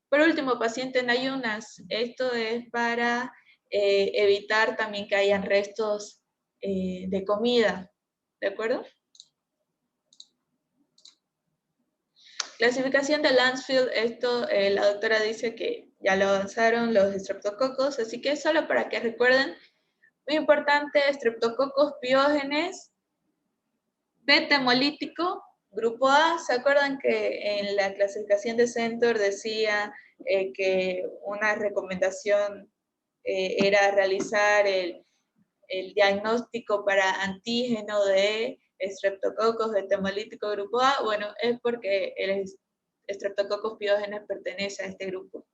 Por último, paciente en ayunas. Esto es para evitar también que hayan restos de comida, ¿de acuerdo? Clasificación de Landsfield, esto la doctora dice que ya lo avanzaron los estreptococos, así que solo para que recuerden, muy importante, estreptococos piógenes, beta hemolítico, grupo A. ¿Se acuerdan que en la clasificación de Centor decía que una recomendación era realizar el diagnóstico para antígeno de estreptococos beta hemolítico grupo A? Bueno, es porque el estreptococos piógenes pertenece a este grupo.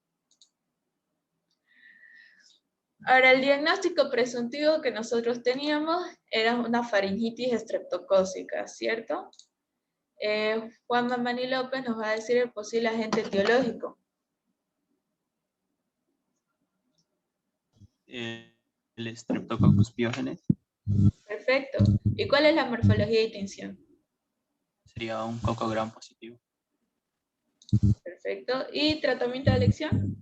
Ahora, el diagnóstico presuntivo que nosotros teníamos era una faringitis estreptocócica, ¿cierto? Juan Mamani López nos va a decir el posible agente etiológico. el Streptococcus pyogenes. Perfecto. ¿Y cuál es la morfología y tinción? Sería un coco gram positivo. Perfecto. ¿Y tratamiento de elección?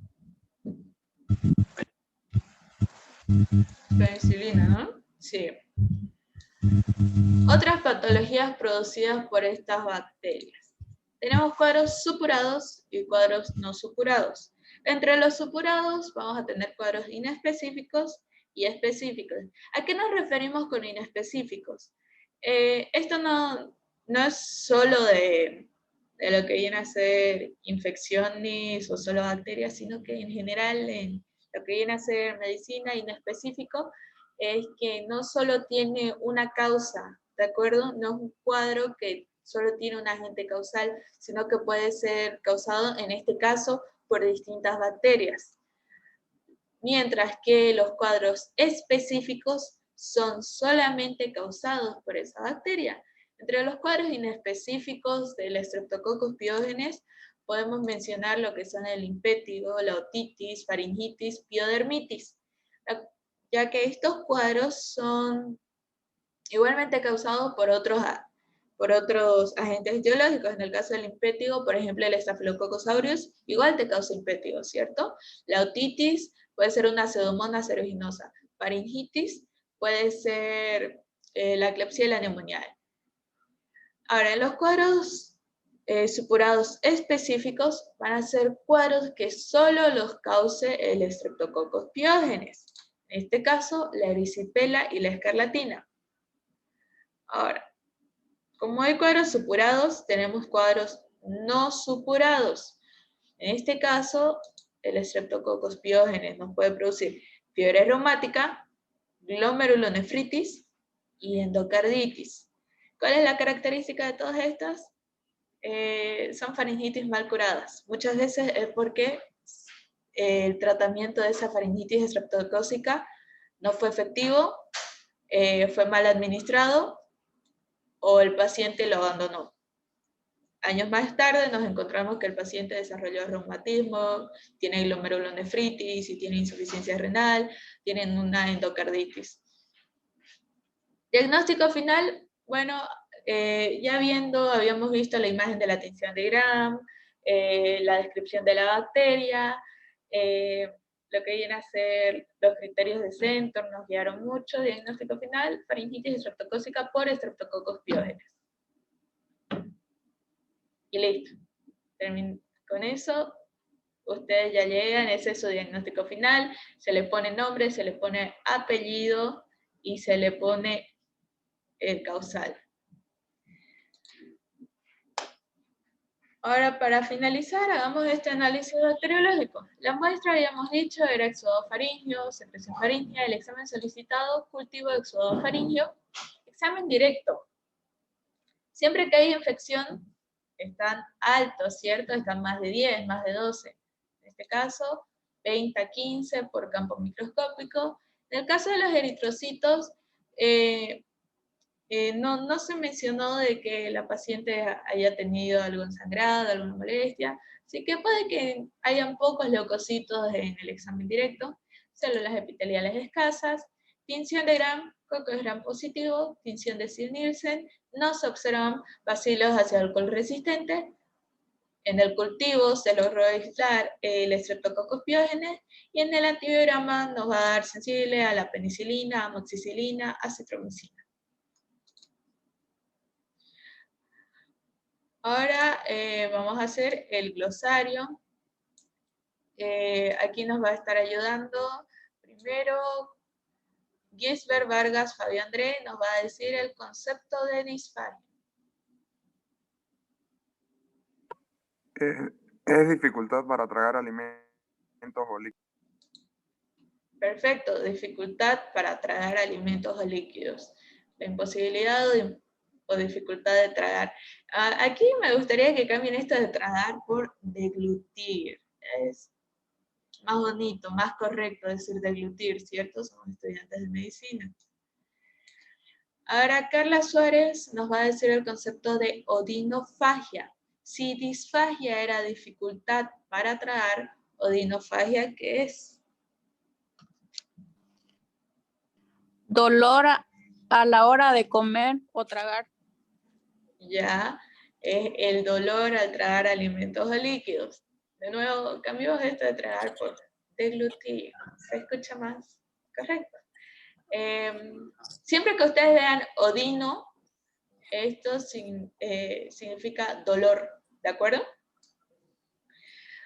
Penicilina, ¿no? Sí. Otras patologías producidas por estas bacterias. Tenemos cuadros supurados y cuadros no supurados. Entre los supurados vamos a tener cuadros inespecíficos y específicos. ¿A qué nos referimos con inespecíficos? Esto no es solo de lo que viene a ser infecciones o solo bacterias, sino que en general en lo que viene a ser medicina inespecífico es que no solo tiene una causa, ¿de acuerdo? No es un cuadro que solo tiene un agente causal, sino que puede ser causado, en este caso, por distintas bacterias. Mientras que los cuadros específicos son solamente causados por esa bacteria. Entre los cuadros inespecíficos del Streptococcus pyogenes podemos mencionar lo que son el impétigo, la otitis, faringitis, piodermitis, ya que estos cuadros son igualmente causados por otros agentes etiológicos. En el caso del impétigo, por ejemplo, el Staphylococcus aureus, igual te causa impétigo, ¿cierto? La otitis puede ser una pseudomonas aeruginosa. Faringitis puede ser la Klebsiella pneumoniae. Ahora, en los cuadros supurados específicos van a ser cuadros que solo los cause el Streptococcus pyogenes. En este caso, la erisipela y la escarlatina. Ahora, como hay cuadros supurados, tenemos cuadros no supurados. En este caso, el Streptococcus pyogenes nos puede producir fiebre reumática, glomerulonefritis y endocarditis. ¿Cuál es la característica de todas estas? Son faringitis mal curadas. Muchas veces es porque el tratamiento de esa faringitis estreptocócica no fue efectivo, fue mal administrado o el paciente lo abandonó. Años más tarde nos encontramos que el paciente desarrolló reumatismo, tiene glomerulonefritis y tiene insuficiencia renal, tienen una endocarditis. Diagnóstico final, bueno, ya habíamos visto la imagen de la tinción de Gram, la descripción de la bacteria, lo que viene a ser los criterios de Centor, nos guiaron mucho. Diagnóstico final, faringitis estreptocócica por Streptococcus pyogenes. Y listo. Con eso, ustedes ya llegan, ese es su diagnóstico final, se le pone nombre, se le pone apellido y se le pone el causal. Ahora, para finalizar, hagamos este análisis bacteriológico. La muestra, habíamos dicho, era exudado faríngeo, secreción faríngea, el examen solicitado, cultivo de exudado faríngeo, examen directo. Siempre que hay infección, están altos, ¿cierto? Están más de 10, más de 12. En este caso, 20 a 15 por campo microscópico. En el caso de los eritrocitos, no se mencionó de que la paciente haya tenido algún sangrado, alguna molestia, así que puede que hayan pocos leucocitos en el examen directo, células epiteliales escasas, tinción de Gram, coco Gram positivo, tinción de Sil-Nielsen, no se observan bacilos hacia alcohol resistente. En el cultivo se logró aislar el Streptococcus pyogenes y en el antibiograma nos va a dar sensible a la penicilina, amoxicilina, acitromicina. Ahora vamos a hacer el glosario. Aquí nos va a estar ayudando primero Gisbert Vargas Fabio André, nos va a decir el concepto de disfagia. Es dificultad para tragar alimentos o líquidos. Perfecto, dificultad para tragar alimentos o líquidos. La imposibilidad o dificultad de tragar. Aquí me gustaría que cambien esto de tragar por deglutir. Es más bonito, más correcto decir deglutir, ¿cierto? Somos estudiantes de medicina. Ahora Carla Suárez nos va a decir el concepto de odinofagia. Si disfagia era dificultad para tragar, odinofagia, ¿qué es? Dolor a la hora de comer o tragar. Ya, es el dolor al tragar alimentos o líquidos. De nuevo, cambiamos esto de tragar por deglutir. ¿Se escucha más? Correcto. Siempre que ustedes vean odino, esto significa dolor, ¿de acuerdo?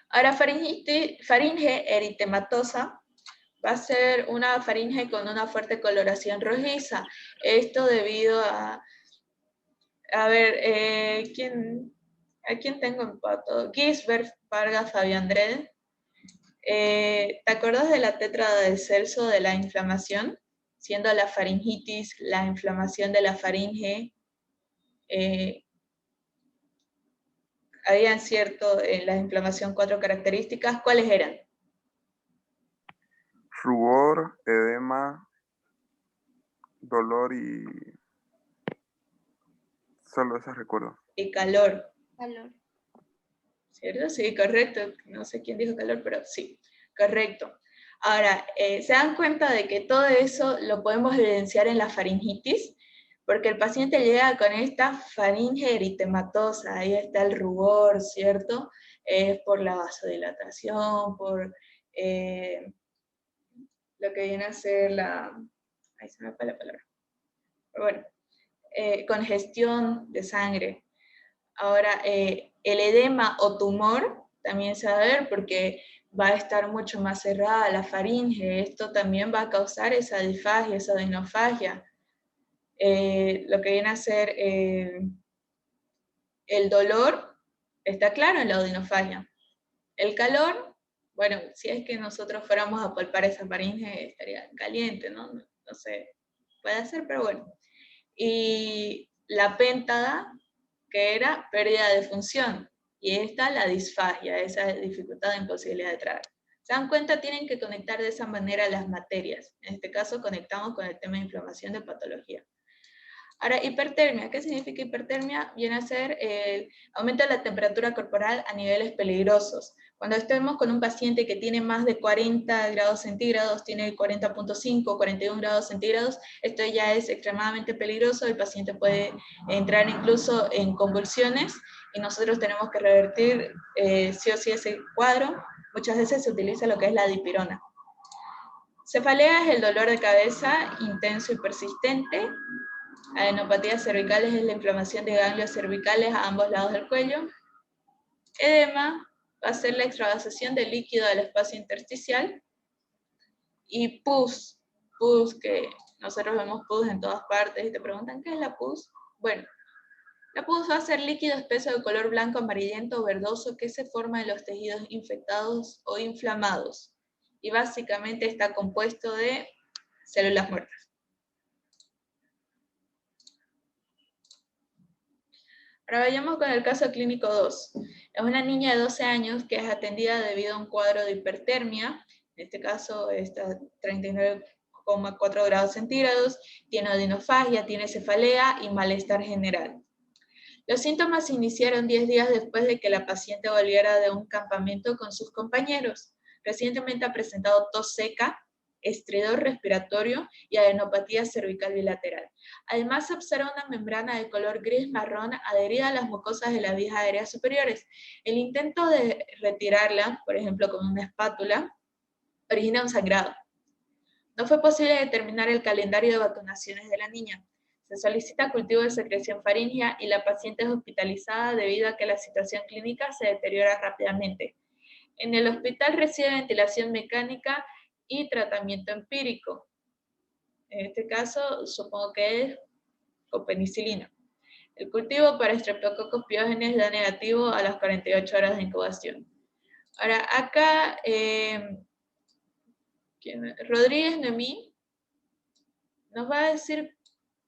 Ahora, faringe eritematosa va a ser una faringe con una fuerte coloración rojiza. Esto debido a ver, ¿a quién tengo en pato? Gisbert Vargas Fabián Dredd. ¿Te acuerdas de la tétrada de Celso de la inflamación? Siendo la faringitis, la inflamación de la faringe, habían cierto en la inflamación 4 características. ¿Cuáles eran? Rubor, edema, dolor y... Solo esas recuerdo. Y calor. Calor. ¿Cierto? Sí, correcto. No sé quién dijo calor, pero sí, correcto. Ahora, ¿se dan cuenta de que todo eso lo podemos evidenciar en la faringitis? Porque el paciente llega con esta faringe eritematosa, ahí está el rubor, ¿cierto? Es por la vasodilatación, por lo que viene a ser la... Ahí se me fue la palabra. Pero bueno, congestión de sangre. Ahora, el edema o tumor también se va a ver porque va a estar mucho más cerrada la faringe. Esto también va a causar esa disfagia, esa odinofagia. Lo que viene a ser el dolor, está claro en la odinofagia. El calor, bueno, si es que nosotros fuéramos a palpar esa faringe, estaría caliente, ¿no? No sé, puede ser, pero bueno. Y la péntada, que era pérdida de función, y esta la disfagia, esa dificultad de imposibilidad de tragar. ¿Se dan cuenta? Tienen que conectar de esa manera las materias. En este caso conectamos con el tema de inflamación de patología. Ahora, hipertermia. ¿Qué significa hipertermia? Viene a ser el aumento de la temperatura corporal a niveles peligrosos. Cuando estemos con un paciente que tiene más de 40 grados centígrados, tiene 40.5, 41 grados centígrados, esto ya es extremadamente peligroso, el paciente puede entrar incluso en convulsiones y nosotros tenemos que revertir sí o sí ese cuadro. Muchas veces se utiliza lo que es la dipirona. Cefalea es el dolor de cabeza intenso y persistente. Adenopatías cervicales es la inflamación de ganglios cervicales a ambos lados del cuello. Edema va a ser la extravasación de líquido del espacio intersticial. Y pus, que nosotros vemos pus en todas partes y te preguntan, ¿qué es la pus? Bueno, la pus va a ser líquido espeso de color blanco, amarillento o verdoso que se forma en los tejidos infectados o inflamados. Y básicamente está compuesto de células muertas. Ahora vayamos con el caso clínico 2. Es una niña de 12 años que es atendida debido a un cuadro de hipertermia. En este caso está 39,4 grados centígrados, tiene odinofagia, tiene cefalea y malestar general. Los síntomas se iniciaron 10 días después de que la paciente volviera de un campamento con sus compañeros. Recientemente ha presentado tos seca, estridor respiratorio y adenopatía cervical bilateral. Además, se observa una membrana de color gris-marrón adherida a las mucosas de las vías aéreas superiores. El intento de retirarla, por ejemplo con una espátula, origina un sangrado. No fue posible determinar el calendario de vacunaciones de la niña. Se solicita cultivo de secreción faríngea y la paciente es hospitalizada debido a que la situación clínica se deteriora rápidamente. En el hospital recibe ventilación mecánica y tratamiento empírico. En este caso, supongo que es con penicilina. El cultivo para Streptococcus pyogenes da negativo a las 48 horas de incubación. Ahora, acá, Rodríguez Noemí nos va a decir,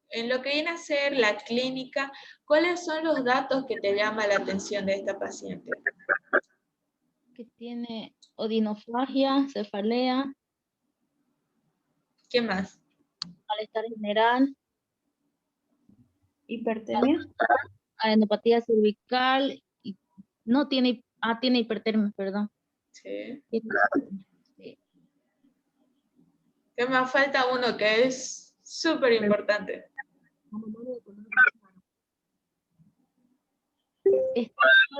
en lo que viene a ser la clínica, ¿cuáles son los datos que te llaman la atención de esta paciente? Que tiene odinofagia, cefalea. ¿Qué más? Malestar general. Hipertermia. Adenopatía cervical. Y no tiene, tiene hipertermia, perdón. Sí. Sí. ¿Qué más falta? Uno que es súper importante.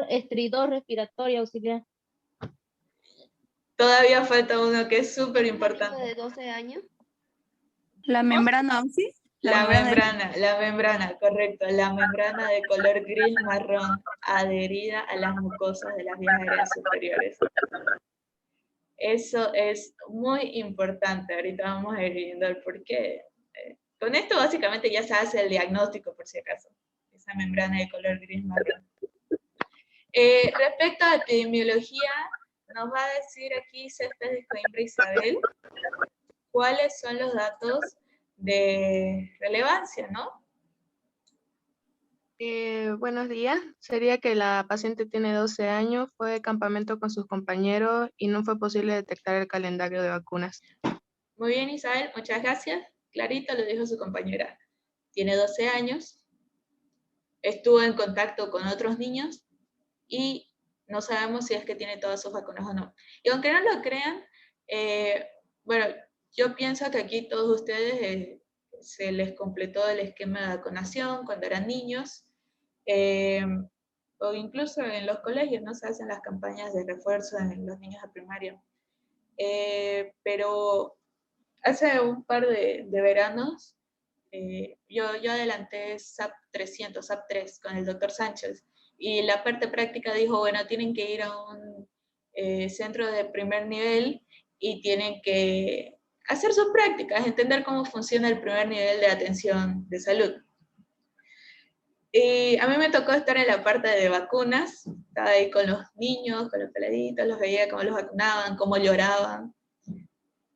Estridor respiratorio auxiliar. Todavía falta uno que es súper ¿De importante. 12 años? La membrana, ¿sí? La membrana, correcto. La membrana de color gris marrón adherida a las mucosas de las vías aéreas superiores. Eso es muy importante. Ahorita vamos a ir viendo el porqué. Con esto básicamente ya se hace el diagnóstico, por si acaso. Esa membrana de color gris marrón. Respecto a epidemiología, nos va a decir aquí Céspedes de Coimbra Isabel cuáles son los datos de relevancia, ¿no? Buenos días. Sería que la paciente tiene 12 años, fue de campamento con sus compañeros y no fue posible detectar el calendario de vacunas. Muy bien, Isabel, muchas gracias. Clarito lo dijo su compañera. Tiene 12 años, estuvo en contacto con otros niños y no sabemos si es que tiene todas sus vacunas o no. Y aunque no lo crean, bueno, yo pienso que aquí todos ustedes se les completó el esquema de vacunación cuando eran niños, o incluso en los colegios, ¿no? Se hacen las campañas de refuerzo en los niños de primaria. Pero hace un par de veranos, yo adelanté SAP 300, SAP 3 con el doctor Sánchez, y la parte práctica dijo, bueno, tienen que ir a un centro de primer nivel y tienen que hacer sus prácticas, entender cómo funciona el primer nivel de atención de salud. Y a mí me tocó estar en la parte de vacunas, estaba ahí con los niños, con los peladitos, los veía cómo los vacunaban, cómo lloraban.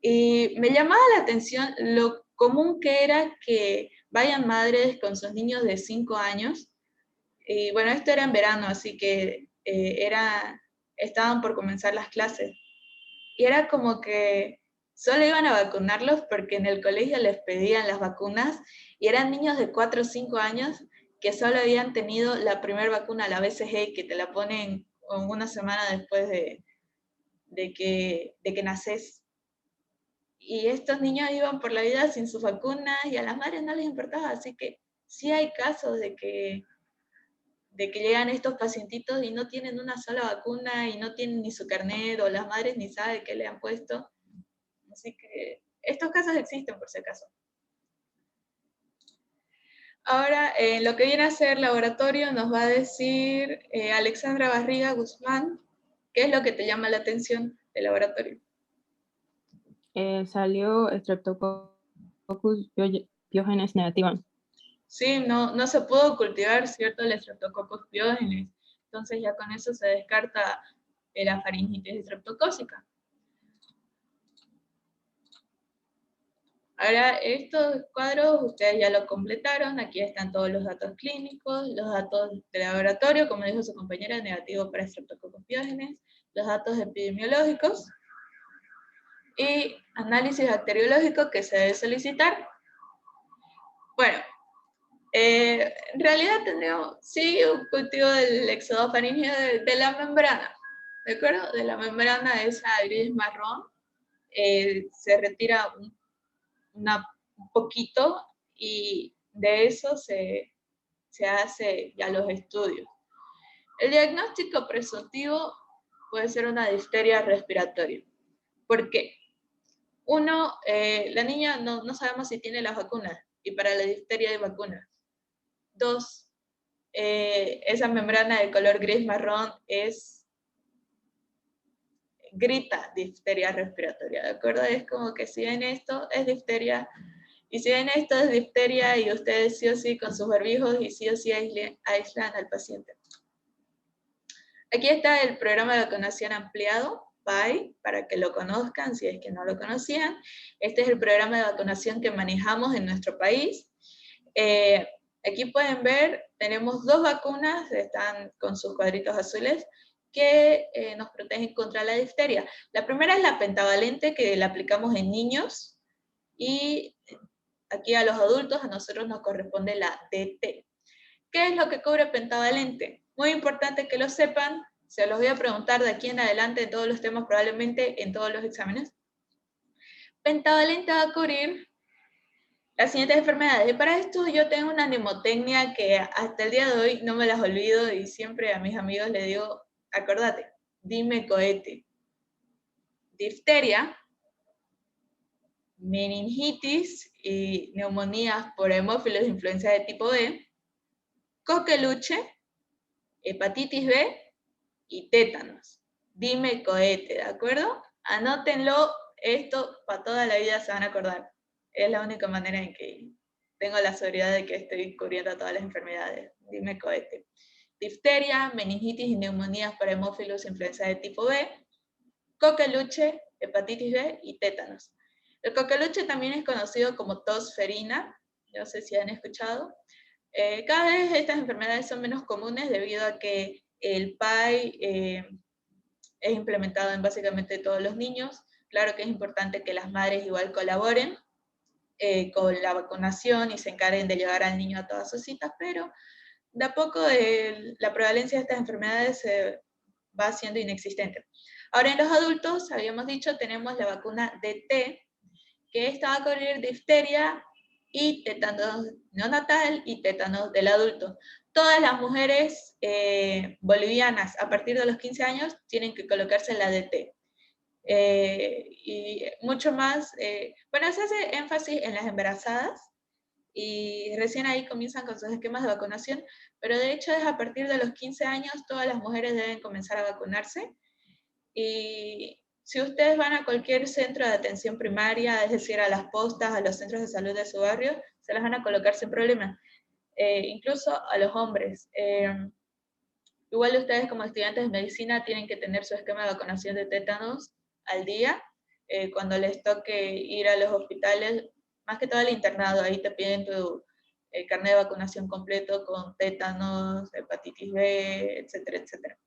Y me llamaba la atención lo común que era que vayan madres con sus niños de 5 años. Y bueno, esto era en verano, así que estaban por comenzar las clases. Y era como que solo iban a vacunarlos porque en el colegio les pedían las vacunas y eran niños de 4 o 5 años que solo habían tenido la primera vacuna, la BCG, que te la ponen una semana después de que naces. Y estos niños iban por la vida sin sus vacunas y a las madres no les importaba, así que sí hay casos de que llegan estos pacientitos y no tienen una sola vacuna y no tienen ni su carnet o las madres ni saben qué le han puesto. Así que estos casos existen por si acaso. Ahora, lo que viene a ser laboratorio nos va a decir Alexandra Barriga Guzmán, ¿qué es lo que te llama la atención del laboratorio? Salió Streptococcus pyogenes negativa. Sí, no se pudo cultivar, ¿cierto?, el Streptococcus pyogenes. Entonces ya con eso se descarta la faringitis estreptocócica. Ahora, estos cuadros ustedes ya lo completaron, aquí están todos los datos clínicos, los datos de laboratorio, como dijo su compañera, negativo para Streptococcus pyogenes, los datos epidemiológicos y análisis bacteriológico que se debe solicitar. Bueno, en realidad tenemos, sí, un cultivo del exudado faríngeo de la membrana, ¿de acuerdo? De la membrana esa gris marrón, se retira un poquito y de eso se hace ya los estudios. El diagnóstico presuntivo puede ser una difteria respiratoria. ¿Por qué? Uno, la niña no sabemos si tiene las vacunas y para la difteria hay vacunas. Dos, esa membrana de color gris marrón grita difteria respiratoria, ¿de acuerdo? Es como que si ven esto, es difteria. Y si ven esto es difteria y ustedes sí o sí con sus barbijos y sí o sí aíslan al paciente. Aquí está el programa de vacunación ampliado, PAI, para que lo conozcan si es que no lo conocían. Este es el programa de vacunación que manejamos en nuestro país. Aquí pueden ver, tenemos 2 vacunas, están con sus cuadritos azules, que nos protegen contra la difteria. La primera es la pentavalente, que la aplicamos en niños, y aquí a los adultos, a nosotros nos corresponde la DT. ¿Qué es lo que cubre pentavalente? Muy importante que lo sepan, se los voy a preguntar de aquí en adelante en todos los temas, probablemente en todos los exámenes. Pentavalente va a cubrir Las siguientes enfermedades. Y para esto yo tengo una mnemotecnia que hasta el día de hoy no me las olvido y siempre a mis amigos les digo, acordate, dime cohete. Difteria, meningitis y neumonías por hemófilos de influenza de tipo B, coqueluche, hepatitis B y tétanos. Dime cohete, ¿de acuerdo? Anótenlo, esto para toda la vida se van a acordar. Es la única manera en que tengo la seguridad de que estoy cubriendo todas las enfermedades. Dime cohete. Difteria, meningitis y neumonías por hemófilos de influenza de tipo B, coqueluche, hepatitis B y tétanos. El coqueluche también es conocido como tos ferina, no sé si han escuchado. Cada vez estas enfermedades son menos comunes debido a que el PAI es implementado en básicamente todos los niños. Claro que es importante que las madres igual colaboren con la vacunación y se encarguen de llevar al niño a todas sus citas, pero de a poco la prevalencia de estas enfermedades va siendo inexistente. Ahora en los adultos, habíamos dicho, tenemos la vacuna DT, que esta va a cubrir difteria y tétanos neonatal y tétanos del adulto. Todas las mujeres bolivianas a partir de los 15 años tienen que colocarse la DT. Y mucho más, bueno, se hace énfasis en las embarazadas y recién ahí comienzan con sus esquemas de vacunación, pero de hecho es a partir de los 15 años todas las mujeres deben comenzar a vacunarse. Y si ustedes van a cualquier centro de atención primaria, es decir, a las postas, a los centros de salud de su barrio, se las van a colocar sin problema, incluso a los hombres. Igual ustedes como estudiantes de medicina tienen que tener su esquema de vacunación de tétanos al día. Cuando les toque ir a los hospitales, más que todo al internado, ahí te piden tu carnet de vacunación completo con tétanos, hepatitis B, etcétera, etcétera.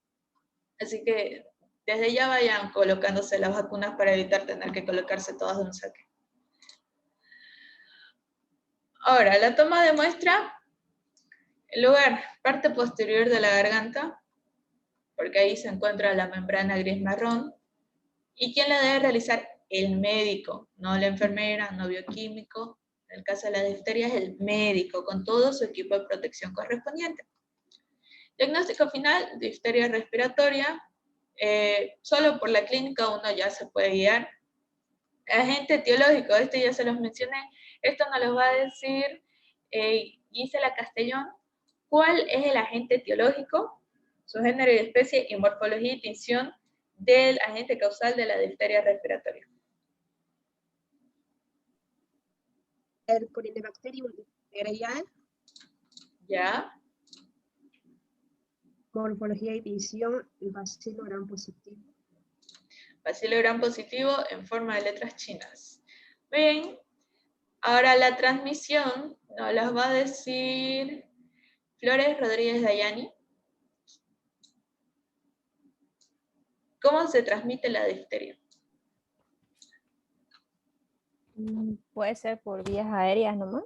Así que desde ya vayan colocándose las vacunas para evitar tener que colocarse todas de un saque. Ahora, la toma de muestra, el lugar, parte posterior de la garganta, porque ahí se encuentra la membrana gris marrón. ¿Y quién la debe realizar? El médico, no la enfermera, no bioquímico. En el caso de la difteria es el médico, con todo su equipo de protección correspondiente. Diagnóstico final, difteria respiratoria. Solo por la clínica uno ya se puede guiar. Agente etiológico, este ya se los mencioné. Esto nos lo va a decir Gisela Castellón. ¿Cuál es el agente etiológico? Su género y especie y morfología y distinción del agente causal de la difteria respiratoria. El Corynebacterium diphtheriae. Ya. Morfología y distinción, el bacilo gram positivo. Bacilo gram positivo en forma de letras chinas. Bien. Ahora la transmisión nos las va a decir Flores Rodríguez Dayani. ¿Cómo se transmite la difteria? Puede ser por vías aéreas nomás.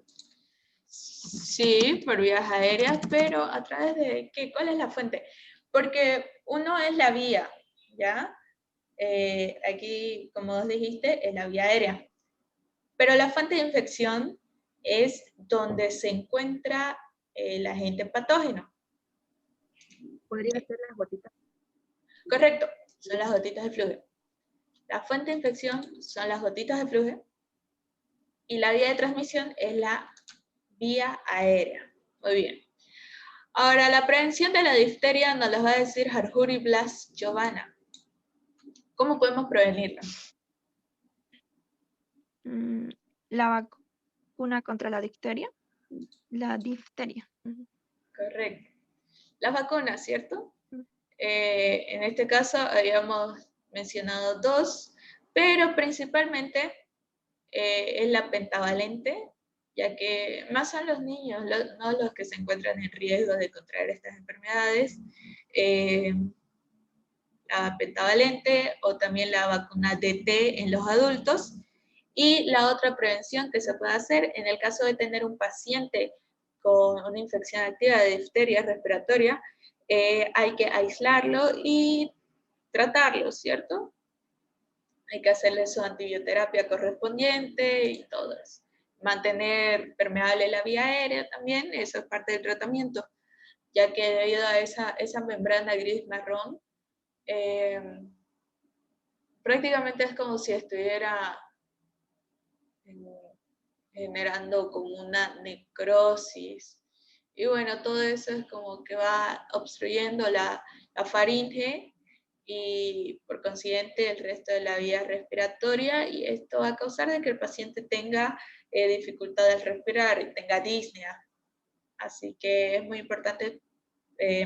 Sí, por vías aéreas, pero ¿a través de qué? ¿Cuál es la fuente? Porque uno es la vía, ¿ya? Aquí, como vos dijiste, es la vía aérea. Pero la fuente de infección es donde se encuentra el agente patógeno. ¿Podría ser las gotitas? Correcto, son las gotitas de flujo. La fuente de infección son las gotitas de flujo y la vía de transmisión es la vía aérea. Muy bien. Ahora, la prevención de la difteria nos la va a decir Harjuri Blas Giovanna. ¿Cómo podemos prevenirla? La vacuna contra la difteria. La difteria. Correcto. Las vacunas, ¿cierto? En este caso habíamos mencionado dos, pero principalmente es la pentavalente, ya que más son los niños, no los que se encuentran en riesgo de contraer estas enfermedades. La pentavalente o también la vacuna DT en los adultos. Y la otra prevención que se puede hacer en el caso de tener un paciente con una infección activa de difteria respiratoria, hay que aislarlo y tratarlo, ¿cierto? Hay que hacerle su antibioterapia correspondiente y todo eso. mantener permeable la vía aérea también, eso es parte del tratamiento, ya que debido a esa membrana gris-marrón, prácticamente es como si estuviera generando como una necrosis. Y bueno, todo eso es como que va obstruyendo la faringe y por consiguiente el resto de la vía respiratoria, y esto va a causar de que el paciente tenga dificultad al respirar y tenga disnea. Así que es muy importante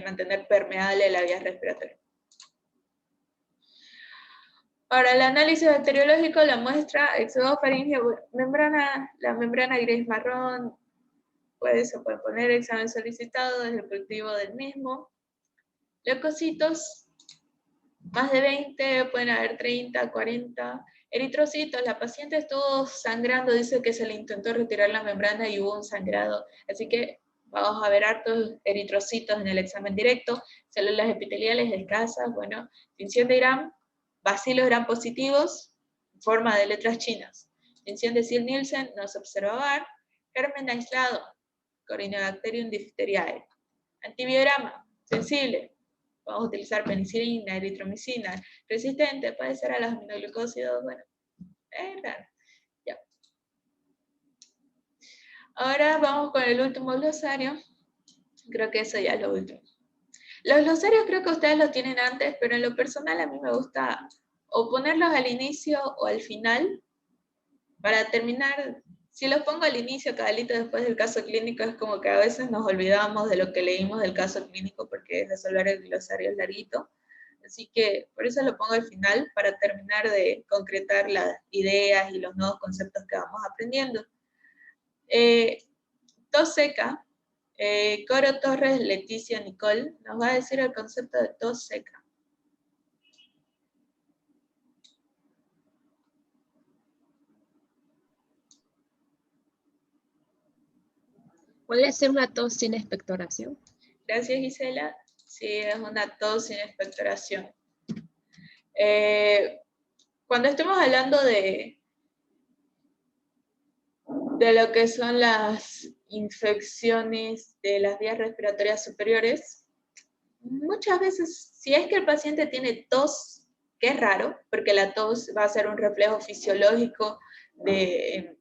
mantener permeable la vía respiratoria. Para el análisis bacteriológico, la muestra exudofaringe, la membrana gris marrón, se puede poner examen solicitado desde el cultivo del mismo. Leucocitos, más de 20, pueden haber 30, 40. Eritrocitos, la paciente estuvo sangrando, dice que se le intentó retirar la membrana y hubo un sangrado. Así que vamos a ver hartos eritrocitos en el examen directo. Células epiteliales escasas, bueno, tinción de Gram, bacilos Gram positivos, en forma de letras chinas. Tinción de Ziehl-Nielsen, no se observa VAR. Germen aislado, Corynebacterium diphtheriae. Antibiograma, sensible. Vamos a utilizar penicilina, eritromicina. Resistente, puede ser a los aminoglucósidos, bueno, es raro. Ya. Ahora vamos con el último glosario. Creo que eso ya es lo último. Los glosarios creo que ustedes lo tienen antes, pero en lo personal a mí me gusta o ponerlos al inicio o al final para terminar. Si los pongo al inicio, cabalito, después del caso clínico, es como que a veces nos olvidamos de lo que leímos del caso clínico porque resolver el glosario es larguito. Así que por eso lo pongo al final, para terminar de concretar las ideas y los nuevos conceptos que vamos aprendiendo. Tos seca, Coro Torres, Leticia, Nicole, nos va a decir el concepto de tos seca. ¿Podría ser una tos sin expectoración? Gracias, Gisela. Sí, es una tos sin expectoración. Cuando estemos hablando de lo que son las infecciones de las vías respiratorias superiores, muchas veces, si es que el paciente tiene tos, que es raro, porque la tos va a ser un reflejo fisiológico de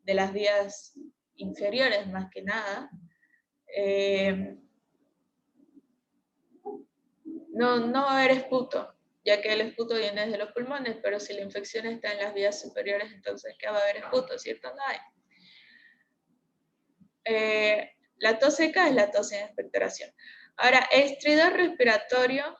las vías inferiores más que nada, no va a haber esputo, ya que el esputo viene desde los pulmones, pero si la infección está en las vías superiores, entonces ¿qué va a haber esputo? ¿Cierto? No hay. La tos seca es la tos sin expectoración. Ahora, estridor respiratorio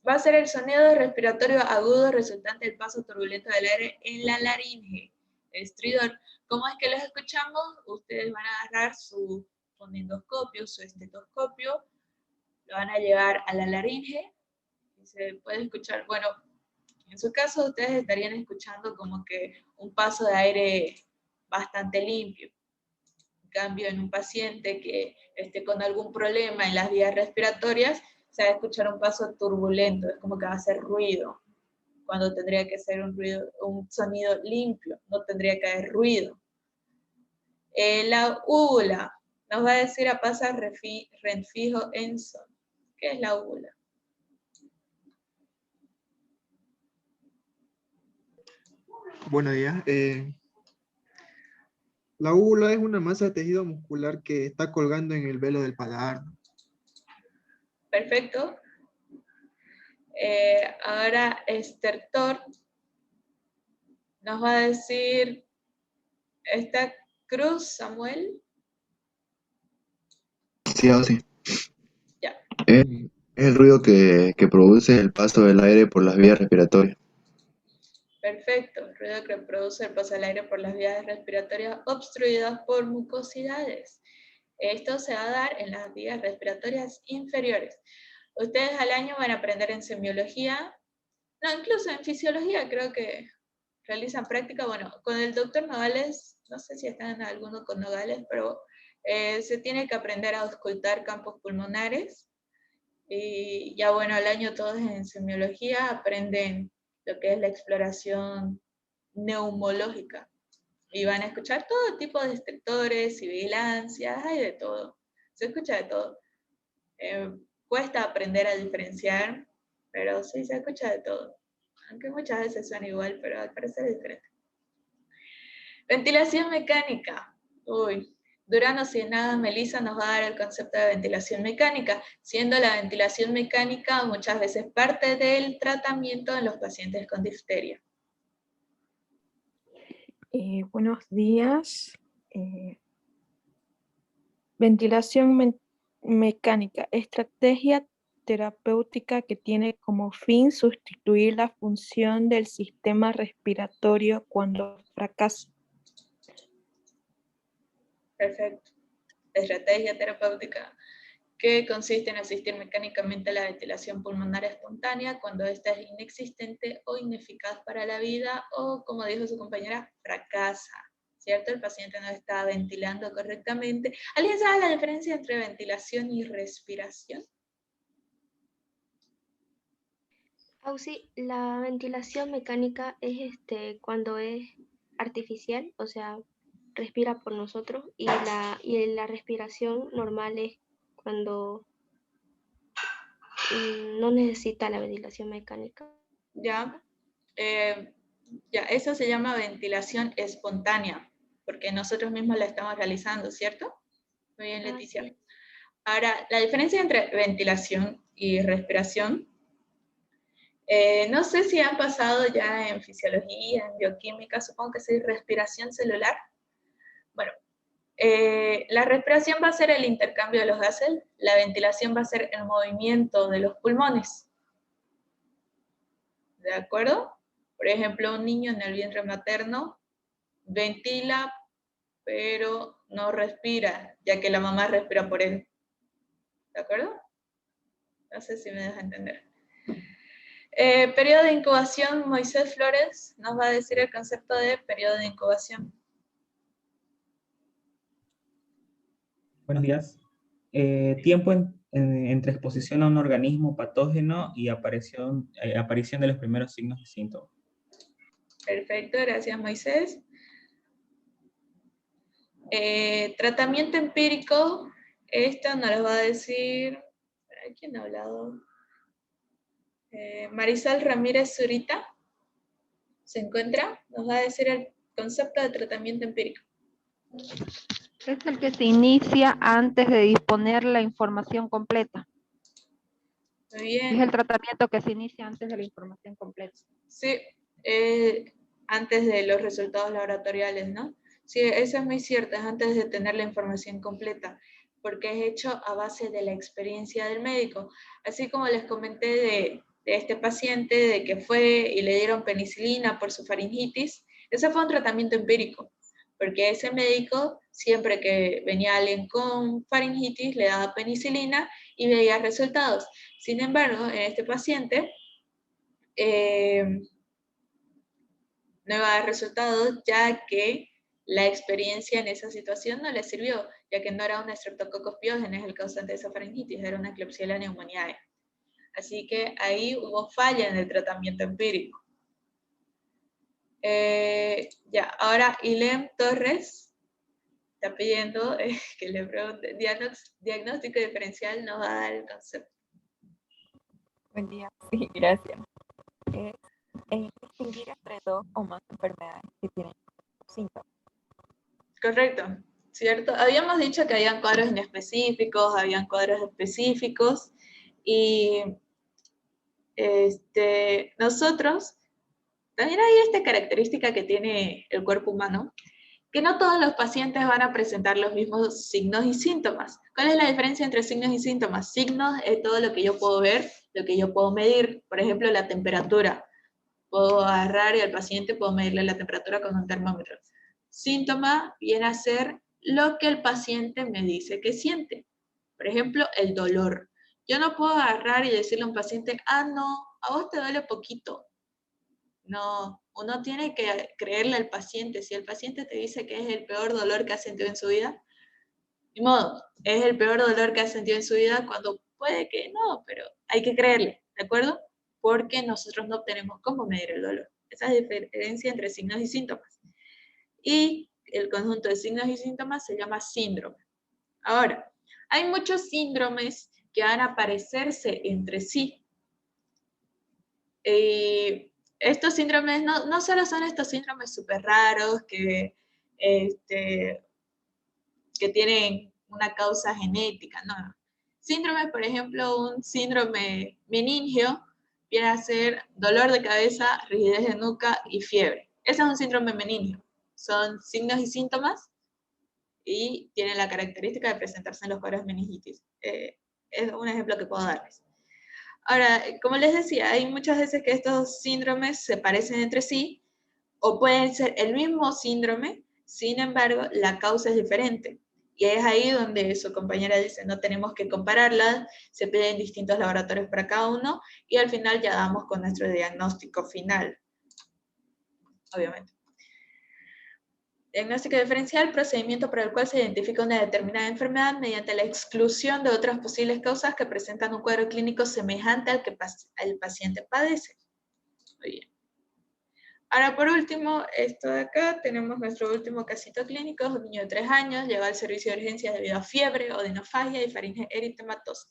va a ser el sonido respiratorio agudo resultante del paso turbulento del aire en la laringe. Estridor. ¿Cómo es que los escuchamos? Ustedes van a agarrar su fonendoscopio, su estetoscopio, lo van a llevar a la laringe y se puede escuchar, bueno, en su caso ustedes estarían escuchando como que un paso de aire bastante limpio. En cambio, en un paciente que esté con algún problema en las vías respiratorias, se va a escuchar un paso turbulento, es como que va a hacer ruido, cuando tendría que ser un sonido limpio, no tendría que haber ruido. La úvula nos va a decir a Pasa Renfijo Enson. ¿Qué es la úvula? Buenos días. La úvula es una masa de tejido muscular que está colgando en el velo del paladar. Perfecto. Ahora estertor nos va a decir, ¿está Cruz, Samuel? Sí, ahora sí. Ya. Es el ruido que produce el paso del aire por las vías respiratorias. Perfecto, el ruido que produce el paso del aire por las vías respiratorias obstruidas por mucosidades. Esto se va a dar en las vías respiratorias inferiores. Ustedes al año van a aprender en semiología, no, incluso en fisiología creo que realizan práctica, bueno, con el doctor Nogales, no sé si están alguno con Nogales, pero se tiene que aprender a auscultar campos pulmonares, y ya bueno, al año todos en semiología aprenden lo que es la exploración neumológica. Y van a escuchar todo tipo de detectores y vigilancias, hay de todo. Se escucha de todo. Cuesta aprender a diferenciar, pero sí se escucha de todo. Aunque muchas veces suena igual, pero al parecer es diferente. Ventilación mecánica. Uy, Durano Cienada Melissa nos va a dar el concepto de ventilación mecánica, siendo la ventilación mecánica muchas veces parte del tratamiento en los pacientes con difteria. Buenos días. Ventilación mecánica, estrategia terapéutica que tiene como fin sustituir la función del sistema respiratorio cuando fracasa. Perfecto. Estrategia terapéutica que consiste en asistir mecánicamente a la ventilación pulmonar espontánea cuando ésta es inexistente o ineficaz para la vida o, como dijo su compañera, fracasa, ¿cierto? El paciente no está ventilando correctamente. ¿Alguien sabe la diferencia entre ventilación y respiración? Sí, la ventilación mecánica es cuando es artificial, o sea, respira por nosotros, y la respiración normal es cuando no necesita la ventilación mecánica. Ya, eso se llama ventilación espontánea, porque nosotros mismos la estamos realizando, ¿cierto? Muy bien, Leticia. Sí. Ahora, la diferencia entre ventilación y respiración, no sé si han pasado ya en fisiología, en bioquímica, supongo que sí, respiración celular. Bueno, la respiración va a ser el intercambio de los gases, la ventilación va a ser el movimiento de los pulmones. ¿De acuerdo? Por ejemplo, un niño en el vientre materno ventila, pero no respira, ya que la mamá respira por él. ¿De acuerdo? No sé si me deja entender. Periodo de incubación, Moisés Flores nos va a decir el concepto de periodo de incubación. Buenos días. Tiempo entre exposición a un organismo patógeno y aparición de los primeros signos y síntomas. Perfecto, gracias Moisés. Tratamiento empírico, esto nos lo va a decir, ¿quién ha hablado? Marisol Ramírez Zurita, ¿se encuentra? Nos va a decir el concepto de tratamiento empírico. Es el que se inicia antes de disponer la información completa. Muy bien. Es el tratamiento que se inicia antes de la información completa. Sí, antes de los resultados laboratoriales, ¿no? Sí, eso es muy cierto, es antes de tener la información completa, porque es hecho a base de la experiencia del médico. Así como les comenté de este paciente, de que fue y le dieron penicilina por su faringitis, ese fue un tratamiento empírico, porque ese médico, siempre que venía alguien con faringitis, le daba penicilina y veía resultados. Sin embargo, en este paciente, no iba a dar resultados, ya que la experiencia en esa situación no le sirvió, ya que no era un Streptococcus pyogenes el causante de esa faringitis, era una Klebsiella pneumoniae. Así que ahí hubo falla en el tratamiento empírico. Ahora Ilem Torres está pidiendo que le pregunte, diagnóstico diferencial nos va a dar el concepto. Buen día, sí, gracias. Distinguir entre dos o más enfermedades que tienen síntomas. Correcto, ¿cierto? Habíamos dicho que habían cuadros inespecíficos, habían cuadros específicos, y nosotros, también hay esta característica que tiene el cuerpo humano, que no todos los pacientes van a presentar los mismos signos y síntomas. ¿Cuál es la diferencia entre signos y síntomas? Signos es todo lo que yo puedo ver, lo que yo puedo medir, por ejemplo, la temperatura. Puedo agarrar y al paciente puedo medirle la temperatura con un termómetro. Síntoma viene a ser lo que el paciente me dice que siente. Por ejemplo, el dolor. Yo no puedo agarrar y decirle a un paciente, no, a vos te duele poquito. No, uno tiene que creerle al paciente. Si el paciente te dice que es el peor dolor que ha sentido en su vida, ni modo, es el peor dolor que ha sentido en su vida cuando puede que no, pero hay que creerle, ¿de acuerdo? Porque nosotros no tenemos cómo medir el dolor. Esa es la diferencia entre signos y síntomas. Y el conjunto de signos y síntomas se llama síndrome. Ahora, hay muchos síndromes que van a parecerse entre sí. Estos síndromes no solo son estos síndromes súper raros que tienen una causa genética, no. Síndromes, por ejemplo, un síndrome meningio viene a ser dolor de cabeza, rigidez de nuca y fiebre. Ese es un síndrome meningio. Son signos y síntomas y tienen la característica de presentarse en los cuadros de meningitis. Es un ejemplo que puedo darles. Ahora, como les decía, hay muchas veces que estos síndromes se parecen entre sí o pueden ser el mismo síndrome, sin embargo, la causa es diferente. Y es ahí donde su compañera dice, no tenemos que compararlas, se piden distintos laboratorios para cada uno, y al final ya damos con nuestro diagnóstico final, obviamente. Diagnóstico diferencial, procedimiento por el cual se identifica una determinada enfermedad mediante la exclusión de otras posibles causas que presentan un cuadro clínico semejante al que el paciente padece. Muy bien. Ahora, por último, esto de acá, tenemos nuestro último casito clínico, es un niño de 3 años, llega al servicio de urgencias debido a fiebre, odinofagia y faringe eritematosa.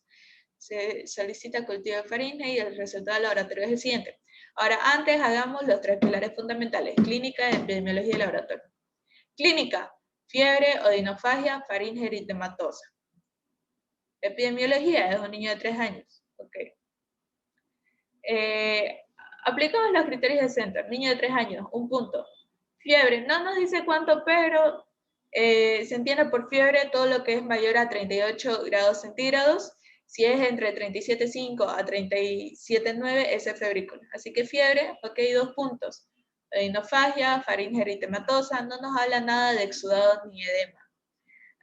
Se solicita cultivo de faringe y el resultado del laboratorio es el siguiente. Ahora, antes hagamos los 3 pilares fundamentales, clínica, epidemiología y laboratorio. Clínica, fiebre, odinofagia, faringe eritematosa. Epidemiología, es un niño de 3 años. Okay. Aplicamos los criterios de Center. Niño de 3 años, 1 punto. Fiebre, no nos dice cuánto, pero se entiende por fiebre todo lo que es mayor a 38 grados centígrados. Si es entre 37.5 a 37.9, es febrícula. Así que fiebre, ok, 2 puntos. Odinofagia, faringe eritematosa, no nos habla nada de exudado ni edema.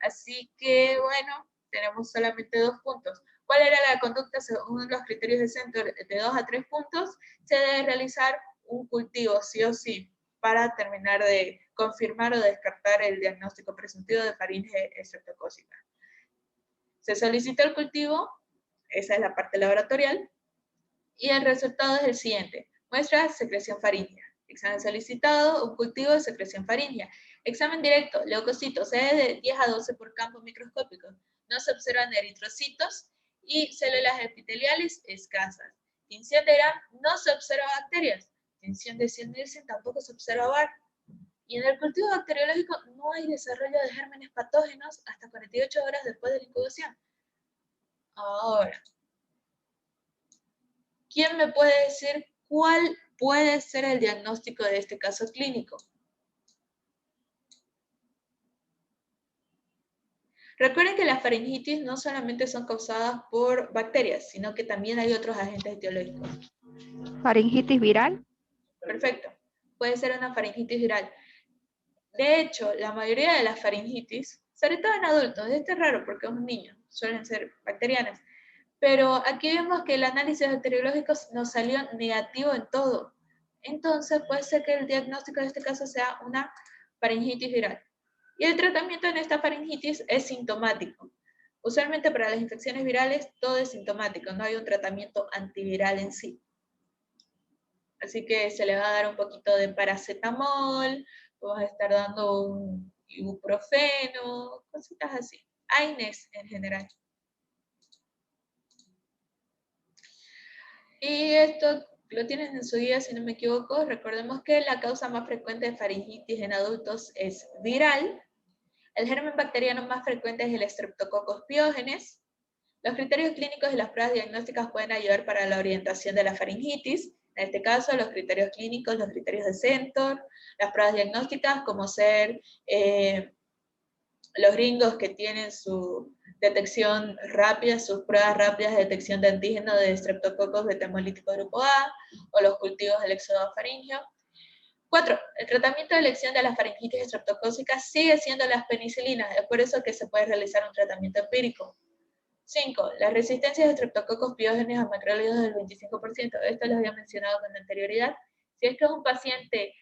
Así que, bueno, tenemos solamente 2 puntos. ¿Cuál era la conducta según los criterios de Center? De 2 a 3 puntos, se debe realizar un cultivo, sí o sí, para terminar de confirmar o descartar el diagnóstico presuntivo de faringe estreptocócica. Se solicitó el cultivo, esa es la parte laboratorial, y el resultado es el siguiente. Muestra secreción faríngea. Examen solicitado, un cultivo de secreción faríngea. Examen directo, leucocitos, CD de 10 a 12 por campo microscópico. No se observan eritrocitos y células epiteliales escasas. Tinción de Gram, no se observa bacterias. Tinción de 100 Nielsen, tampoco se observa VAR. Y en el cultivo bacteriológico no hay desarrollo de gérmenes patógenos hasta 48 horas después de la incubación. Ahora, ¿quién me puede decir cuál puede ser el diagnóstico de este caso clínico? Recuerden que las faringitis no solamente son causadas por bacterias, sino que también hay otros agentes etiológicos. ¿Faringitis viral? Perfecto. Puede ser una faringitis viral. De hecho, la mayoría de las faringitis, sobre todo en adultos, esto es raro porque es un niño, suelen ser bacterianas, pero aquí vemos que el análisis bacteriológico nos salió negativo en todo. Entonces puede ser que el diagnóstico de este caso sea una faringitis viral. Y el tratamiento en esta faringitis es sintomático. Usualmente para las infecciones virales todo es sintomático, no hay un tratamiento antiviral en sí. Así que se le va a dar un poquito de paracetamol, vamos a estar dando un ibuprofeno, cositas así. AINES en general. Y esto lo tienen en su guía, si no me equivoco. Recordemos que la causa más frecuente de faringitis en adultos es viral. El germen bacteriano más frecuente es el Streptococcus pyogenes. Los criterios clínicos y las pruebas diagnósticas pueden ayudar para la orientación de la faringitis. En este caso, los criterios clínicos, los criterios de Center, las pruebas diagnósticas, como ser los gringos que tienen su detección rápida, sus pruebas rápidas de detección de antígeno de Streptococcus beta hemolítico grupo A, o los cultivos del éxodo faríngeo. 4. El tratamiento de elección de la faringitis estreptocócica sigue siendo las penicilinas, es por eso que se puede realizar un tratamiento empírico. 5. Las resistencias de Streptococcus pyogenes a macrólidos del 25%. Esto lo había mencionado con anterioridad. Si es que es un paciente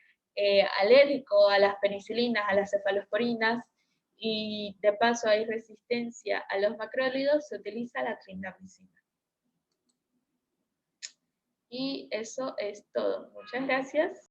alérgico a las penicilinas, a las cefalosporinas, y de paso hay resistencia a los macrólidos, se utiliza la clindamicina. Y eso es todo. Muchas gracias.